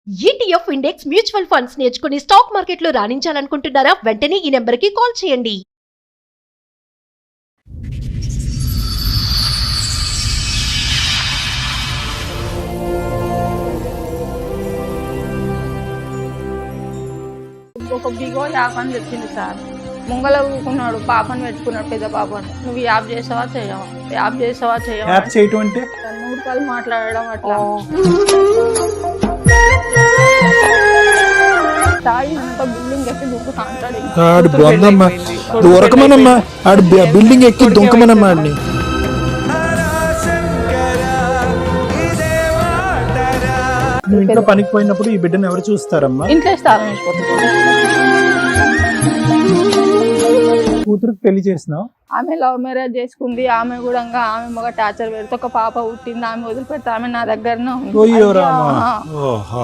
ETF index mutual funds నేర్చుకుని stock మార్కెట్లో రాణించాలనుకుంటున్నారా? వెంటనే ఈ నెంబర్కి కాల్ చేయండి. ఒక బిగో యాప్ అని తెచ్చింది సార్. ముంగల ఊకున్నాడు, పాపని పెట్టుకున్నాడు, పెద్ద పాపని. నువ్వు యాప్ చేసావా చేయవా, యాప్ చేసావా చేయవా, యాప్ చేయటం అంటే 100 రూపాయలు మాట్లాడడం అట్లా. తాగినంత బిల్డింగ్ ఎక్కి దుక్కుతా అంటాడు. ఆడు బొందమ్మా దొరకమనమ్మా, ఆడు బిల్డింగ్ ఎక్కి దుంకమనమ్మా ఆడిని. నువ్వు ఇంట్లో పనికి పోయినప్పుడు ఈ బిడ్డను ఎవరు చూస్తారమ్మా? ఇంట్లో స్థానం వేసిపోతుంది. కూతురుకి పెళ్లి చేసినావు? ఆమె లవ్ మ్యారేజ్ చేసుకుంది. ఆమె కూడా ఆమె మగ టార్చర్ పెడితే ఒక పాప పుట్టింది. ఆమె వదిలిపెడితే ఆమె నా దగ్గరనే ఉంది. ఓయ్యో రామా. ఓహో.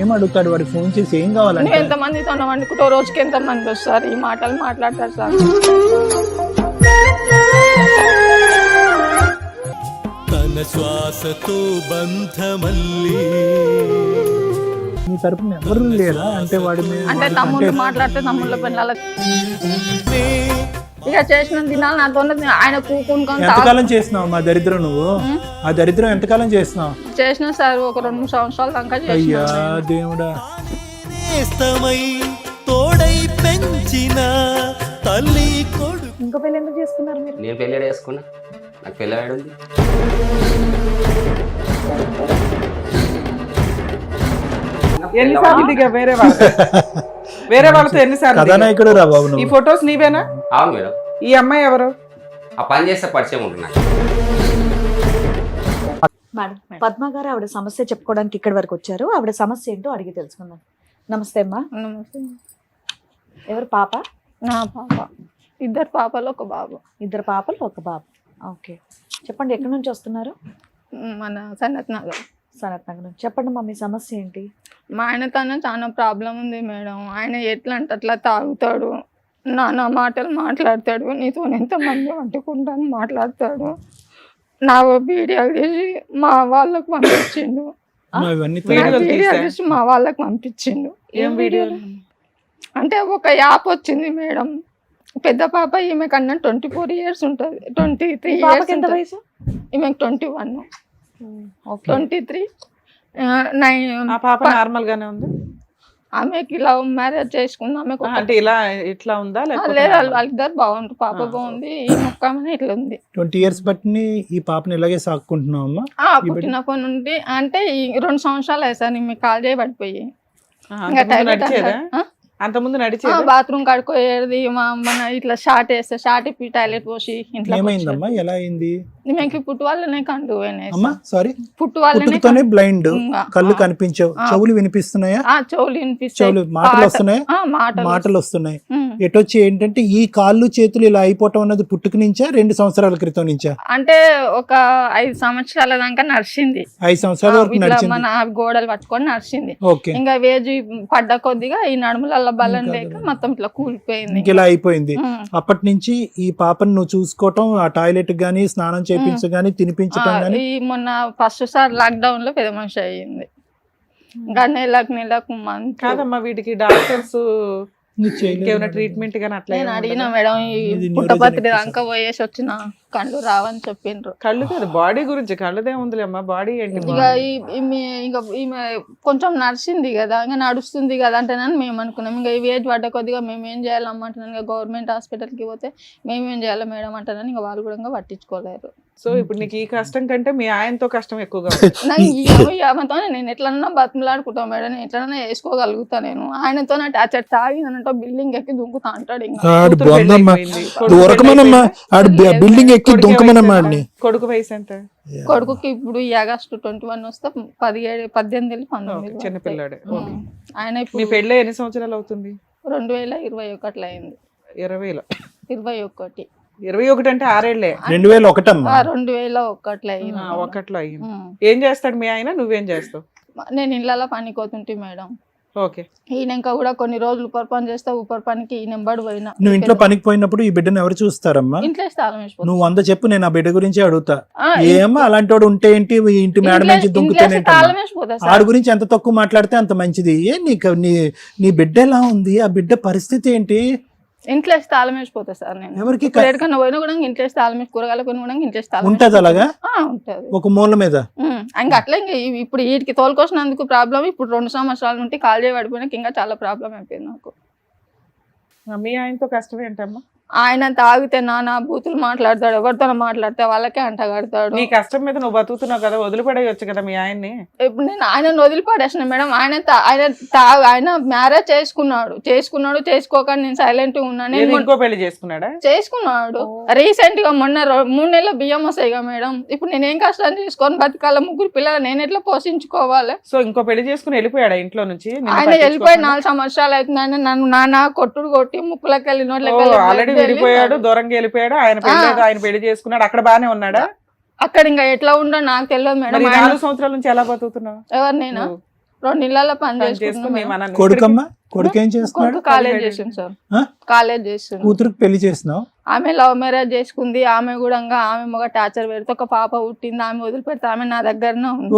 ఏం అడుగుతాడు వాడు? ఫోన్ చేసి ఏం కావాలంటే? నువ్వు ఎంతమందితో వండుకుంటో రోజుకి ఎంతమంది వస్తారు ఈ మాటలు మాట్లాడతారు సార్. తన శ్వాసతో బంధమల్లి నీ తరపున ఎవరు లేరా? అంటే వాడి అంటే తమ్ముళ్ళు మాట్లాడితే తమ్ముళ్ళ పిల్లల ఇక చేసిన దినాలు నాతో ఆయన కూకుని ఎంతకాలం చేసినావు మా దరిద్రం? నువ్వు ఆ దరిద్రం ఎంతకాలం చేసినావు? చేసిన సార్ ఒక 2-3 సంవత్సరాల దాకా చేసిన. అయ్యా దేవుడా. నేస్తమై తోడై పెంచిన తల్లి కొడుకు. ఇంకో పెళ్లి ఎందుకు చేసుకున్నారు మీరు? నేను పెళ్ళి చేసుకున్నా, నాకు పెళ్ళి ఉంది. ఎన్నిసార్లు దిగా వేరే వాళ్ళతో ఎన్నిసార్లు? కథానాయకుడు రా బాబు ఈ నువ్వు. ఫొటోస్ నీవేనా? అవును మేడం. ఈ అమ్మాయి ఎవరు? ఆ పని చేస్తే పరిచయం ఉంటున్నా. మేడం, పద్మ గారు ఆవిడ సమస్య చెప్పుకోవడానికి ఇక్కడి వరకు వచ్చారు. ఆవిడ సమస్య ఏంటో అడిగి తెలుసుకుందాం. నమస్తే అమ్మా. నమస్తే. ఎవరు పాప? నా పాప. 2 పాపలు 1 బాబు. 2 పాపలు 1 బాబు. ఓకే, చెప్పండి ఎక్కడి నుంచి వస్తున్నారు? మన సనత్ నగర్. సనత్ నగర్ నుంచి. చెప్పండి మా మీ సమస్య ఏంటి? మా ఆయనతోనే చాలా ప్రాబ్లం ఉంది మేడం. ఆయన ఎట్లా అంటే అట్లా తాగుతాడు, నానా మాటలు మాట్లాడతాడు, నీతో ఎంతమంది వండుకుంటాను మాట్లాడతాడు. నా వీడియో తీసి మా వాళ్ళకు పంపించిండు. ఇవన్నీ వీడియో తీసి మా వాళ్ళకి పంపించిండు. ఏం వీడియోలు? అంటే ఒక యాప్ వచ్చింది మేడం. పెద్ద పాప ఈమె కన్నా 24 years ఉంటుంది, 23 years ఎంత వయసు? ఈమెకు 21, ఓకే. 23. ఆ పాప నార్మల్ గానే ఉంది? ఆమెకి లవ్ మ్యారేజ్ చేసుకుంది. ఆమెకు అంటే ఇట్లా ఉందా? లేదు, వాళ్ళిద్దరు బాగుంటారు. పాప బాగుంది, ఈ మొక్కమని ఇట్లా ఉంది. 20 years బట్టి ఈ పాపని ఇలాగే సాక్కుంటున్నావు అమ్మా? పుట్టినప్పటి నుండి అంటే ఈ 2 సంవత్సరాలు అయ్యారు మీకు కాల్ చేయబడిపోయి. అంతకుముందు నడిచేదా? బాత్రూమ్ కడుకోయేది మన ఇట్లా షార్ట్ వేస్తే షార్ట్ ఇప్పి టాయిలెట్ పోసి ఇంట్లో. ఏమైందమ్మా? ఎలా అయింది? మేము పుట్టు వాళ్ళనే కండు అమ్మా. సారీ, పుట్టు వాళ్ళనే బ్లైండ్, కళ్ళు కనిపించవు, చెవులు వినిపిస్తున్నాయా? చెవులు వినిపిస్తాయి, చెవులు మాటలు వస్తున్నాయి, మాటలు వస్తున్నాయి. ఎటొచ్చి ఏంటంటే ఈ కాళ్ళు చేతులు ఇలా అయిపోవటం అన్నది పుట్టుక నుంచా 2 సంవత్సరాల క్రితం నుంచా? అంటే ఒక 5 సంవత్సరాల దాకా నడిచింది. 5 సంవత్సరాల వరకు నడిచింది. మన గోడలు పట్టుకొని నడిచింది. ఓకే. ఇంకా వేజు పడ్డ కొద్దిగా ఈ నడుముల బలం లేక మొత్తం ఇట్లా కూలిపోయింది. ఇలా అయిపోయింది. అప్పటి నుంచి ఈ పాపను నువ్వు చూసుకోవటం, ఆ టాయిలెట్ గానీ, స్నానం చేయించగాని, తినిపించటం గానీ. మొన్న ఫస్ట్ సార్ లాక్డౌన్ లో పెద్ద మనిషి అయ్యింది. ఇంకా నెలకు మంత్. కాదమ్మా, వీటికి డాక్టర్స్ ఏమైనా ట్రీట్మెంట్ గానీ అట్లా? నేను అడిగిన మేడం, ఈ పుట్టపత్రి దాకా పోయేసి వచ్చిన కళ్ళు రావని చెప్పిండ్రు. కళ్ళు కాదు, బాడీ గురించి. కళ్ళదే ఉందిలే అమ్మా, బాడీ ఏంటి? ఇంకా ఈమె కొంచెం నడిచింది కదా, ఇంకా నడుస్తుంది కదా అంటేనని మేము అనుకున్నాం. ఇంకా ఈ ఏజ్ పడ్డ కొద్దిగా మేము ఏం చేయాలమ్మంటున్నాను. ఇంకా గవర్నమెంట్ హాస్పిటల్కి పోతే మేమేం చేయాలి మేడం అంటానని ఇంకా వాళ్ళు కూడా పట్టించుకోలేరు. సో ఇప్పుడు నీకు ఈ కష్టం కంటే మీ ఆయనతో కష్టం ఎక్కువగా నేను ఎట్లన్నా బతిమలాడుకుంటాను మేడం, నేను ఎట్లన్నా వేసుకోగలుగుతా. నేను ఆయనతో టార్చర్ తాగినంటే బిల్డింగ్ ఎక్కి దుంకుతా అంటాడు. బిల్డింగ్ ఎక్కి దుంకమనమ్మా ఆడిని. కొడుకు వయసు ఎంత? కొడుకుకి ఇప్పుడు ఈ ఆగస్టు 21 వస్తే 17, 18, 19. చిన్నపిల్లాడే. ఆయన మీ పెళ్ళి ఎన్ని సంవత్సరాలు అవుతుంది? 2021 అయింది. 20లో 21. 21 అంటే 6 ఏళ్లే. 2001 అమ్మా. 2001 అయింది. 1లో అయింది. ఏం చేస్తాడు మీ ఆయన? నువ్వేం చేస్తావు? నేను ఇళ్ళలో పనికోతుంటే మేడం. ఓకే. ఈయన ఇంకా కూడా కొన్ని రోజులు ఉపర్ పని చేస్తే ఉపర్ పనికి ఈ నెంబర్ పోయినా నువ్వు ఇంట్లో పనికి పోయినప్పుడు ఈ బిడ్డను ఎవరు చూస్తారమ్మా? ఇంట్లో తాళం వేసిపోతుంది. నువ్వు 100 చెప్పు, నేను ఆ బిడ్డ గురించి అడుగుతా. ఏమో అలాంటి వాడు ఉంటే ఏంటి, ఈ ఇంటి మేడ నుంచి దుంకుతేనేంటి? తాళం వేసిపోతా ఆడి గురించి ఎంత తక్కువ మాట్లాడితే అంత మంచిది. నీకు నీ బిడ్డ ఎలా ఉంది, ఆ బిడ్డ పరిస్థితి ఏంటి? ఇంట్లో తాళం వేసిపోతా సార్ నేను. ఎవరికి ఎక్కడికన్నా పోయినా కూడా ఇంట్లో తాళం వేసి కూరగాయలు కొని కూడా ఇంట్లో తాళం ఉంటది అలాగా ఉంటది ఒక మూల మీద. ఇంకా అట్లా ఇంకా ఇప్పుడు వీటికి తోలుకొచ్చినందుకు ప్రాబ్లం. ఇప్పుడు 2 సంవత్సరాల నుండి కాల్ చేయ పడిపోయినాక ఇంకా చాలా ప్రాబ్లం అయిపోయింది నాకు. మీ ఆయనతో కష్టం ఏంటమ్మా? ఆయన తాగితే నానా బూతులు మాట్లాడతాడు, ఎవరితో మాట్లాడితే వాళ్ళకే అంటగడతాడు. నీ కష్టం మీద నువ్వు బతుకుతున్నావు కదా, వదిలిపడేయచ్చు కదా మీ ఆయన్ని. ఇప్పుడు నేను ఆయనను వదిలిపడేసిన మేడం. ఆయన మ్యారేజ్ చేసుకున్నాడు చేసుకోక నేను సైలెంట్ ఉన్నాను. ఇంకో పెళ్లి చేసుకున్నాడు రీసెంట్ గా మొన్న 3 నెలల బియ్యం వస్తాయిగా మేడం. ఇప్పుడు నేను ఏం కష్టం చేసుకొని బతకాల, 3 పిల్లలు నేను ఎట్లా పోషించుకోవాలి? సో ఇంకో పెళ్లి చేసుకుని వెళ్ళిపోయాడా ఇంట్లో నుంచి? ఆయన వెళ్ళిపోయి 4 సంవత్సరాలు అవుతుంది. ఆయన నన్ను నాన్న కొట్టుడు కొట్టి ముక్కులకి వెళ్ళి నోట్లకి వెళ్ళిపోయాడు, దూరంగా వెళ్ళిపోయాడు. ఆయన పెళ్లి చేసుకున్నాడు, అక్కడ బానే ఉన్నాడా? అక్కడ ఇంకా ఎట్లా ఉండో నాకు తెలియదు మేడం. 4 సంవత్సరాల నుంచి ఎలా బతుకుతున్నావు? ఎవరు నేను 2 ఇళ్లలో పని చేసుకున్నాను. కొడుకమ్మా, కొడుకు ఏం చేస్తున్నాడు? కాలేజ్ చేసింది సార్, కాలేజ్ చేస్తుంది. కూతురికి పెళ్లి చేసినావు? ఆమె లవ్ మ్యారేజ్ చేసుకుంది. ఆమె కూడా ఆమె మగ టార్చర్ పెడితే ఒక పాప పుట్టింది. ఆమె వదిలిపెడితే ఆమె నా దగ్గరనే ఉంది.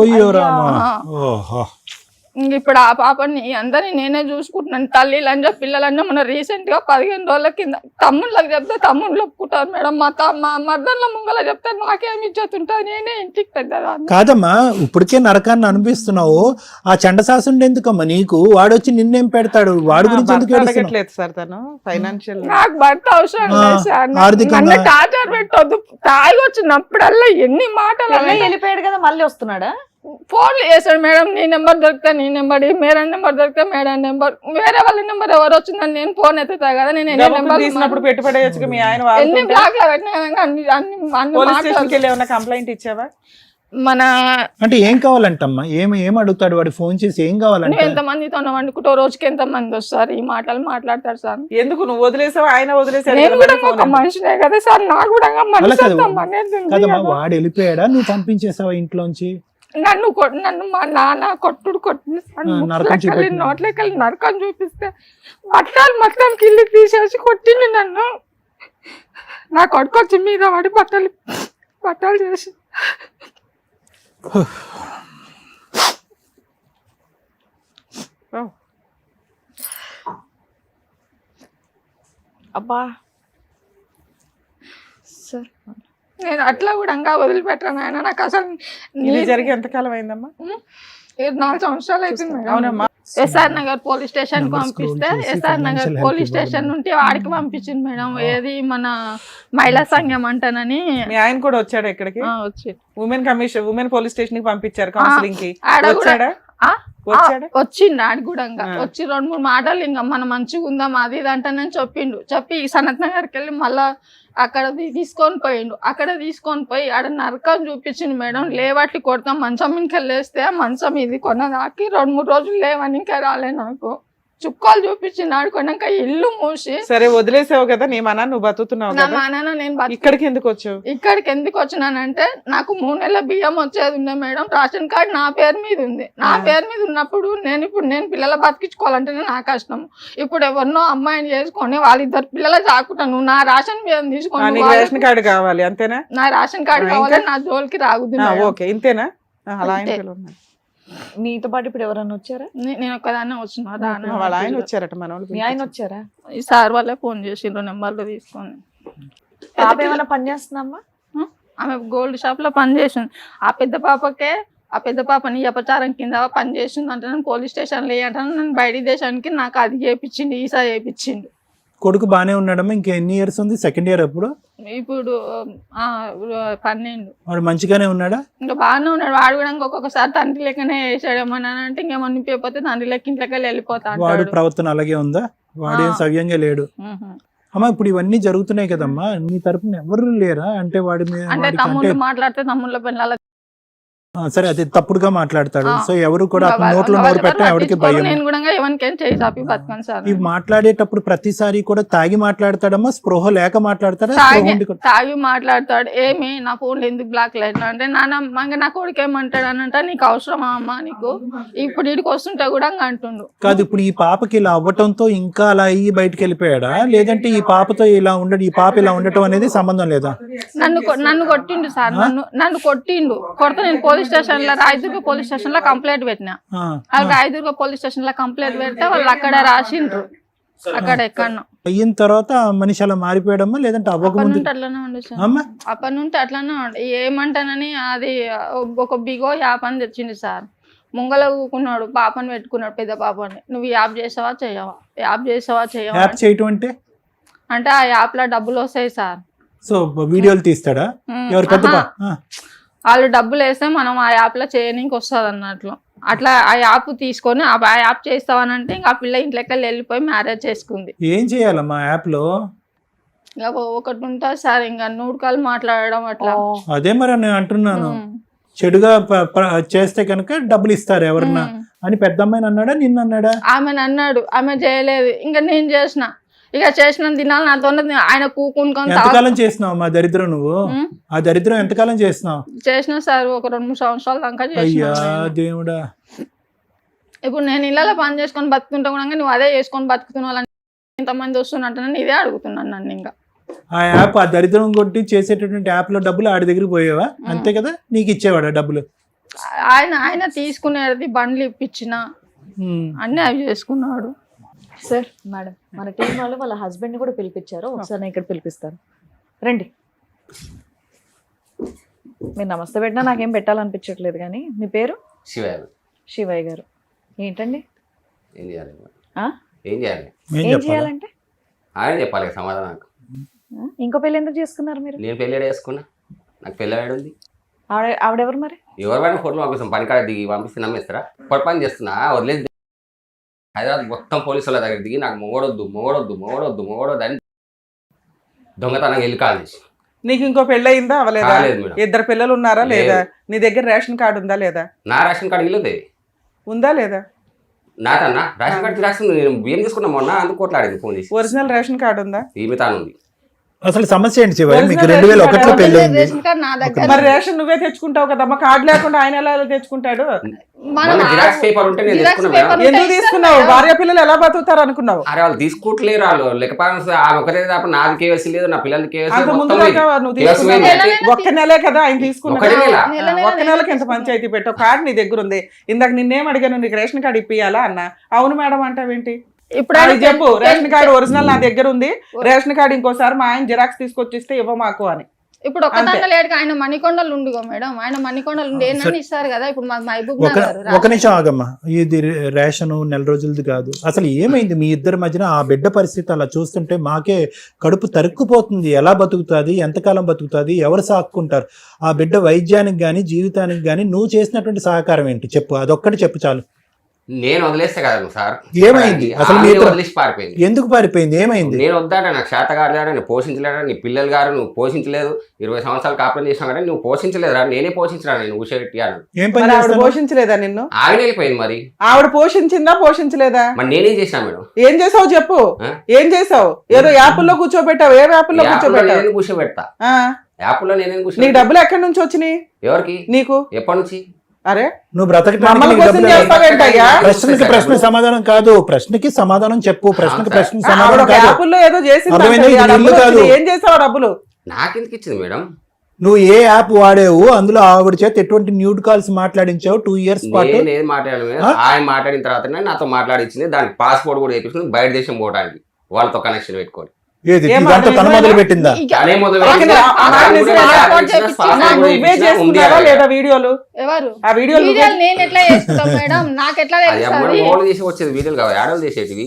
ఇప్పుడు ఆ పాపని అందరినీ నేనే చూసుకుంటున్నాను. తల్లిలంజా పిల్లలంజా మన రీసెంట్ గా 15 రోజుల కింద తమ్ముళ్ళకి చెప్తే తమ్ముళ్ళు ఒప్పుకుంటారు మేడం. మా మర్దన్ల ముంగల చెప్తే నాకేమి ఇచ్చేస్తుంటా, నేనే ఇంటికి పెద్దదాన్ని. కాదమ్మా, ఇప్పటికే నరకాన్ని అనిపిస్తున్నావు. ఆ చండశాసుడు ఎందుకమ్మా నీకు? వాడు వచ్చి నిన్నేం పెడతాడు? వాడి గురించి ఎందుకు అడగట్లేదు సార్ తను? ఫైనాన్షియల్ నాకు భర్త అవసరం లేదు సార్. నన్ను టార్చర్ పెట్టొద్దు. తాగి వచ్చినప్పుడల్లా ఎన్ని మాటలు. వెళ్ళిపోయాడు కదా, మళ్ళీ వస్తున్నాడా? ఫోన్లు చేశాడు మేడం. నీ నెంబర్ దొరికితే నీ నెంబర్, మేడం నెంబర్ దొరికితే మేడం నెంబర్, వేరే వాళ్ళ నెంబర్ ఎవరు వచ్చిందని నేను ఫోన్ ఎత్తుతా కదా. నేను ఎన్ని నెంబర్ తీసినప్పుడు పెట్టుబడేయచ్చు. మీ ఆయన ఎన్ని బ్లాక్ లో పెట్టినా కంప్లైంట్ ఇచ్చావా? మన అంటే ఏం కావాలంటమ్మా? ఏం అడుగుతాడు వాడు? ఫోన్ చేసి ఏం కావాలంటే? నువ్వు ఎంత మందితో వండుకుంటావు, రోజుకి ఎంత మంది వస్తారు? ఈ మాటలు మాట్లాడతాడు సార్. ఎందుకు నువ్వు వదిలేసావు, ఆయన వదిలేసాడు? నేను కూడా ఒక మనిషినే కదా సార్, నాకు కూడా కదమ్మా. వాడు వెళ్ళిపోయాడా, నువ్వు పంపించేసావా ఇంట్లోంచి? నన్ను మా నాన్న కొట్టుడు నోట్లకెళ్ళి నరకం చూపిస్తే బట్టలు మొత్తం కిల్లి తీసేసి కొట్టింది నన్ను. నా కొడుకు వచ్చి మీద పడి బట్టలు చేసి అబ్బా సార్, నేను అట్లా కూడా వదిలిపెట్టాను. ఆయన నాకు అసలు జరిగి ఎంతకాలం అయిందమ్మా? 4 సంవత్సరాలు అవుతుంది. ఎస్ఆర్ నగర్ పోలీస్ స్టేషన్ కి పంపిస్తే ఎస్ఆర్ నగర్ పోలీస్ స్టేషన్ నుండి వాడికి పంపించింది మేడం. ఏది మన మహిళా సంఘం అంటానని. మీ ఆయన కూడా వచ్చాడు ఇక్కడికి? వచ్చి ఉమెన్ పోలీస్ స్టేషన్ కి పంపించారు కౌన్సిలింగ్ కి. వచ్చిండు ఆడి కూడా వచ్చి 2-3 మాటలు ఇంకా మనం మంచిగా ఉందాం అది ఇది అంటానని చెప్పి సనత్ నగర్కి వెళ్ళి మళ్ళా అక్కడ తీసుకొని పోయిండు. అక్కడ తీసుకొని పోయి ఆడ నరకం చూపించిండు మేడం. లేవట్లు కొడతాం, మంచం ఇంకా లేస్తే మంచం ఇది కొన్నదాకి 2-3 రోజులు లేవని ఇంకా రాలే. నాకు చుక్కాలు చూపించింది ఆడుకున్నాక ఇల్లు మూసి. సరే వదిలేసావు కదా, నీ మన నువ్వు బతుకుతున్నావు కదా. మా నాన్న నేను ఇక్కడికి ఎందుకు వచ్చావు? ఇక్కడికి ఎందుకు వచ్చినానంటే నాకు 3 నెలల బియ్యం వచ్చేది ఉండే మేడం. రేషన్ కార్డు నా పేరు మీద ఉంది. నా పేరు మీద ఉన్నప్పుడు నేను పిల్లల బతికించుకోవాలంటేనే నా కష్టం. ఇప్పుడు ఎవరినో అమ్మాయిని చేసుకొని వాళ్ళిద్దరు పిల్లలు చాకుంటాను. నా రేషన్ బియ్యం తీసుకొని రేషన్ కార్డు కావాలి అంతేనా? నా రేషన్ కార్డు కావాలి, నా జోలికి రాగుద్ది. ఓకే, ఇంతేనా? అలా మీతో పాటు ఇప్పుడు ఎవరన్నా వచ్చారా? నేను ఒక్కదాన్నే వచ్చిన. వాళ్ళ ఆయన వచ్చారట, మన వాళ్ళు. మీ ఆయన వచ్చారా? ఈ సార్ వాళ్ళే ఫోన్ చేసిండ్రు నెంబర్లు తీసుకొని. పాప ఏమైనా పని చేస్తుందమ్మా? ఆమె గోల్డ్ షాప్ లో పని చేసింది. ఆ పెద్ద పాపని అపచారం కింద పని చేసింది అంటే నేను పోలీస్ స్టేషన్లో వేయంటాను. నేను బయట దేశానికి నాకు అది చేయించిండు, ఈసా చేయించిండు. కొడుకు బానే ఉన్నాడమ్మా? ఇంకా ఎన్ని ఇయర్స్ ఉంది? 2nd ఇయర్ అప్పుడు? ఇప్పుడు 12. వాడు మంచిగానే ఉన్నాడా? ఇంకా బాగానే ఉన్నాడు. వాడు కూడా ఒక్కొక్కసారి తండ్రి లెక్కనే వేసాడేమన్నా అంటే ఇంకేమన్నా పోతే తండ్రి లెక్క ఇంట్లోకి వెళ్ళిపోతాడు. వాడు ప్రవర్తన అలాగే ఉందా? వాడేం సవ్యంగా లేడు. అమ్మా ఇప్పుడు ఇవన్నీ జరుగుతున్నాయి కదమ్మా, నీ తరపున ఎవరు లేరా? అంటే వాడి మీద అంటే తమ్ముళ్ళు మాట్లాడితే తమ్ముళ్ళ పిల్లల సరే అది తప్పుడుగా మాట్లాడతాడు. ఆ. సో ఎవరు కూడా అతను నోట్లో నోరు పెట్టడం ఎవరికి భయం. నేను కూడా ఎవరికేం చేయి చాపి బతకను సార్. ఇవి మాట్లాడేటప్పుడు ప్రతిసారి కూడా తాగి మాట్లాడతాడమ్మా, స్పృహ లేక మాట్లాడతాడా, స్పృహ ఉండి కూడా? తాగి మాట్లాడతాడు. ఏమి నా ఫోన్లో ఎందుకు బ్లాక్ లైట్ అంటే నా కొడుకు ఏమంటాడు అని అంటే నీకు అవసరమా అమ్మా నీకు ఇప్పుడు ఇడికి వస్తుంటే కూడా అంటుండు. కాదు, ఇప్పుడు ఈ పాపకి ఇలా అవ్వటంతో ఇంకా అలా అయ్యి బయటకు వెళ్ళిపోయాడా, లేదంటే ఈ పాపతో ఇలా ఉండడం, ఈ పాప ఇలా ఉండటం అనేది సంబంధం లేదా? నన్ను కొట్టిండు సార్. నన్ను కొట్టిండు. కొడితే నేను పోలీస్ స్టేషన్ లో రాయదుర్గ పోలీస్ స్టేషన్ లో కంప్లైంట్ పెట్టినా. రాయదుర్గ పోలీస్ స్టేషన్ లో కంప్లైంట్ పెడితే వాళ్ళు అక్కడ రాసిండ్రు. అక్కడ ఎక్కడో అయిన తర్వాత మనిషి అలా మారిపోయాడమ్మా, లేదంటే అవ్వకముందు అట్లానే ఉండు సార్. అమ్మా? అప్పటి నుండి అట్లానే ఉండు. ఏమంటానని అది ఒక బిగో యాప్ అని తెచ్చింది సార్. ముంగల ఊకున్నాడు, పాపని పెట్టుకున్నాడు, పెద్ద పాపని. నువ్వు యాప్ చేసావా చేయవా, యాప్ చేసావా చేయవా యాప్ చేయటం అంటే ఆ యాప్ లో డబ్బులు వస్తాయి సార్. సో వీడియోలు తీస్తాడా? ఎవరు పెద్ద వాళ్ళు డబ్బులు వేస్తే మనం ఆ యాప్ లో చేయడానికి వస్తుంది అన్నట్లు. అట్లా ఆ యాప్ తీసుకొని ఆ యాప్ చేస్తావనంటే ఇంకా ఆ పిల్ల ఇంట్లోకి వెళ్ళిపోయి మ్యారేజ్ చేసుకుంది. ఏం చేయాలమ్మా యాప్ లో? ఇంకా ఒకటి ఉంటుంది సార్, ఇంకా నూడుకాలు మాట్లాడడం అట్లా. అదే మరి నేను అంటున్నాను, చెడుగా చేస్తే కనుక డబ్బులు ఇస్తారు ఎవరన్నా అని పెద్ద అమ్మాయిని అన్నాడా, నిన్న అన్నాడా? ఆమెను అన్నాడు. ఆమె చేయలేదు. ఇంకా నేను చేసిన. ఇక చేసిన దినాలు నాతో ఆయన కూకుని ఎంతకాలం చేసినావు మా దరిద్రం నువ్వు? ఆ దరిద్రం ఎంతకాలం చేసినావు? చేసిన సార్ ఒక 2-3 సంవత్సరాల దాకా అయ్యా చేసిన. దేవుడా. ఇప్పుడు నేను ఇళ్ళలో పని చేసుకొని బతుకుంటా కూడా నువ్వు అదే చేసుకొని బతుకుతున్నావు ఇంతమంది వస్తున్నట్టు ఇదే అడుగుతున్నాను నన్ను. ఇంకా ఆ యాప్, ఆ దరిద్రం కొట్టి చేసేటటువంటి యాప్ లో డబ్బులు ఆడి దగ్గరికి పోయేవా? అంతే కదా, నీకు ఇచ్చేవాడా డబ్బులు? ఆయన తీసుకునేది బండ్లు ఇప్పించిన అన్ని అవి చేసుకున్నాడు. సార్ మేడం, మన టీం వాళ్ళు వాళ్ళ హస్బెండ్ ని కూడా పిలిపించారు. ఒకసారి నేను ఇక్కడ పిలిపిస్తాను, రండి. మీరు నమస్తే పెట్టినా నాకేం పెట్టాలనిపించట్లేదు కానీ మీ పేరు? శివయ్య. శివయ్య గారు. ఏంటండి ఏం చేయాలి? ఆ? ఏం చేయాలి? ఏం చేయాలంటే ఆయన చెప్పాలి సమాధానం. ఇంకో పెళ్లి ఎందుకు చేసుకున్నారు మీరు? నేను పెళ్ళి చేసుకున్నా, నాకు పెళ్ళి ఉంది. ఆవిడెవరు మరి? ఎవరైనా ఫోటోలు పంపిస్తాం, పనికాడ దిగి పంపిస్తే నమ్మేస్తారా? పొడి పని చేస్తున్నా వదిలేదు. హైదరాబాద్ మొత్తం పోలీసుల దగ్గర దిగి నాకు మొగడొద్దు అని దొంగతనంగా వెళ్ళి కాల్ చేసి. నీకు ఇంకో పెళ్ళి అయిందా అవలేదా? కాలేదు మేడం. 2 పిల్లలు ఉన్నారా లేదా? నీ దగ్గర రేషన్ కార్డు ఉందా లేదా? నా రేషన్ కార్డు ఇల్లుంది. ఉందా లేదా? నాకన్నా రేషన్ కార్డు జిరాక్స్ నేను బియ్యం తీసుకున్నా మొన్న, అందుకు కొట్లాడింది ఫోన్ చేసి. ఒరిజినల్ రేషన్ కార్డు ఉందా? ఈమె తానుంది. అసలు సమస్య ఏంటి శివ? మీకు 2001లో పెళ్లి అయింది. రేషన్ కార్డు నా దగ్గర. మరి రేషన్ నువ్వే తెచ్చుకుంటావు కదమ్మా, కార్డు లేకుండా ఆయన ఎలా తెచ్చుకుంటాడు? జిరాక్స్ పేపర్ ఉంటే నేను తీసుకున్నా మేడం. ఎందుకు తీసుకున్నావు? భార్య పిల్లలు ఎలా బతుకుతారు అనుకున్నావు? అరే వాళ్ళు తీసుకుంటలేరు, వాళ్ళు లేకపోతే ఒకటే తప్ప నాది కేవైసీ లేదు, నా పిల్లలకి అంత ముందు నువ్వు తీసుకున్నావు. ఒక్క నెలే కదా ఆయన తీసుకున్నావు. ఒక్క నెలకి ఎంత పంచాయతీ పెట్టావు? కార్డు నీ దగ్గర ఉంది. ఇందాక నిన్నేం అడిగాను, నీకు రేషన్ కార్డు ఇప్పియాలా అన్న. అవును మేడం అంటావేంటి? ఇప్పుడు చెప్పు, రేషన్ కార్డు ఒరిజినల్ నా దగ్గర ఉంది, రేషన్ కార్డు ఇంకోసారి మా ఆయన జిరాక్స్ తీసుకొచ్చిస్తే ఇవ్వ మాకు అని. ఇప్పుడు ఒక లేడుగా ఆయన మణికొండలు ఉండిగో మేడం, ఆయన మణికొండలు ఉండి ఏంటని ఇస్తారు కదా. ఇప్పుడు మాకు మహబూబ్ నగర్. ఒక నిమిషం ఆగమ్మా, ఇది రేషన్ నెల రోజులది కాదు. అసలు ఏమైంది మీ ఇద్దరి మధ్యన? ఆ బిడ్డ పరిస్థితి అలా చూస్తుంటే మాకే కడుపు తరుక్కుపోతుంది. ఎలా బతుకుతుంది, ఎంతకాలం బతుకుతుంది, ఎవరు సాక్కుంటారు? ఆ బిడ్డ వైద్యానికి కానీ జీవితానికి కానీ నువ్వు చేసినటువంటి సహకారం ఏంటి చెప్పు, అదొక్కటి చెప్పు చాలు. నేను వదిలేస్తే కదా సార్. ఏమైంది అసలు? వదిలేసి పారిపోయింది. ఎందుకు పారిపోయింది? ఏమైంది? నేను వద్దాట, నాకు చేత కాలేదా, నేను పోషించలేదా, నీ పిల్లలు గారు నువ్వు పోషించలేదు, 20 సంవత్సరాలు కాపురం చేసినా కానీ నువ్వు పోషించలేదురా, నేనే పోషించరా నేను ఊసేటి అని. ఏం పని ఆవిడ చేస్తావు? పోషించలేదా నిన్ను? ఆవిడ వెళ్ళిపోయింది. మరి ఆవిడ పోషించిందా పోషించలేదా? మరి నేనేం చేసినా మేడం? ఏం చేసావు చెప్పు. ఏం చేసావు? ఏదో యాప్లో కూర్చోబెట్టావు. ఏ యాప్లో కూర్చోబెట్టావు? నేను కూర్చోబెడతా. యాప్లో నేనేం కూర్చో. నీకు డబ్బులు ఎక్కడి నుంచి వచ్చినాయి? ఎవరికి? నీకు. ఎప్పటి నుంచి? అరే నువ్వు ప్రశ్నకి ప్రశ్న సమాధానం కాదు, ప్రశ్నకి సమాధానం చెప్పు. ప్రశ్నకి ప్రశ్న సమాధానం కాదు. ఏదో చేసింది. ఏం చేసావు డబ్బులు? నాకెందుకు ఇచ్చింది మేడం? నువ్వు ఏ యాప్ వాడేవు? అందులో ఆవిడ చేత ఎటువంటి న్యూడ్ కాల్స్ మాట్లాడించావు 2 years పాటు? నేను మాట్లాడాను. ఆయన మాట్లాడిన తర్వాత నాతో మాట్లాడించింది, దానికి పాస్పోర్ట్ కూడా వేపించుకుని బయట దేశం పోవడానికి వాళ్ళతో కనెక్షన్ పెట్టుకోండి. ఏది తన మొదలు పెట్టిందా? లేదా వీడియోలు? ఆ వీడియోలు నేను ఎట్లా చేస్తాం మేడం? నాకు ఎట్లా వచ్చేది వీడియోలు కావాలి, ఆడలు చేసేటివి.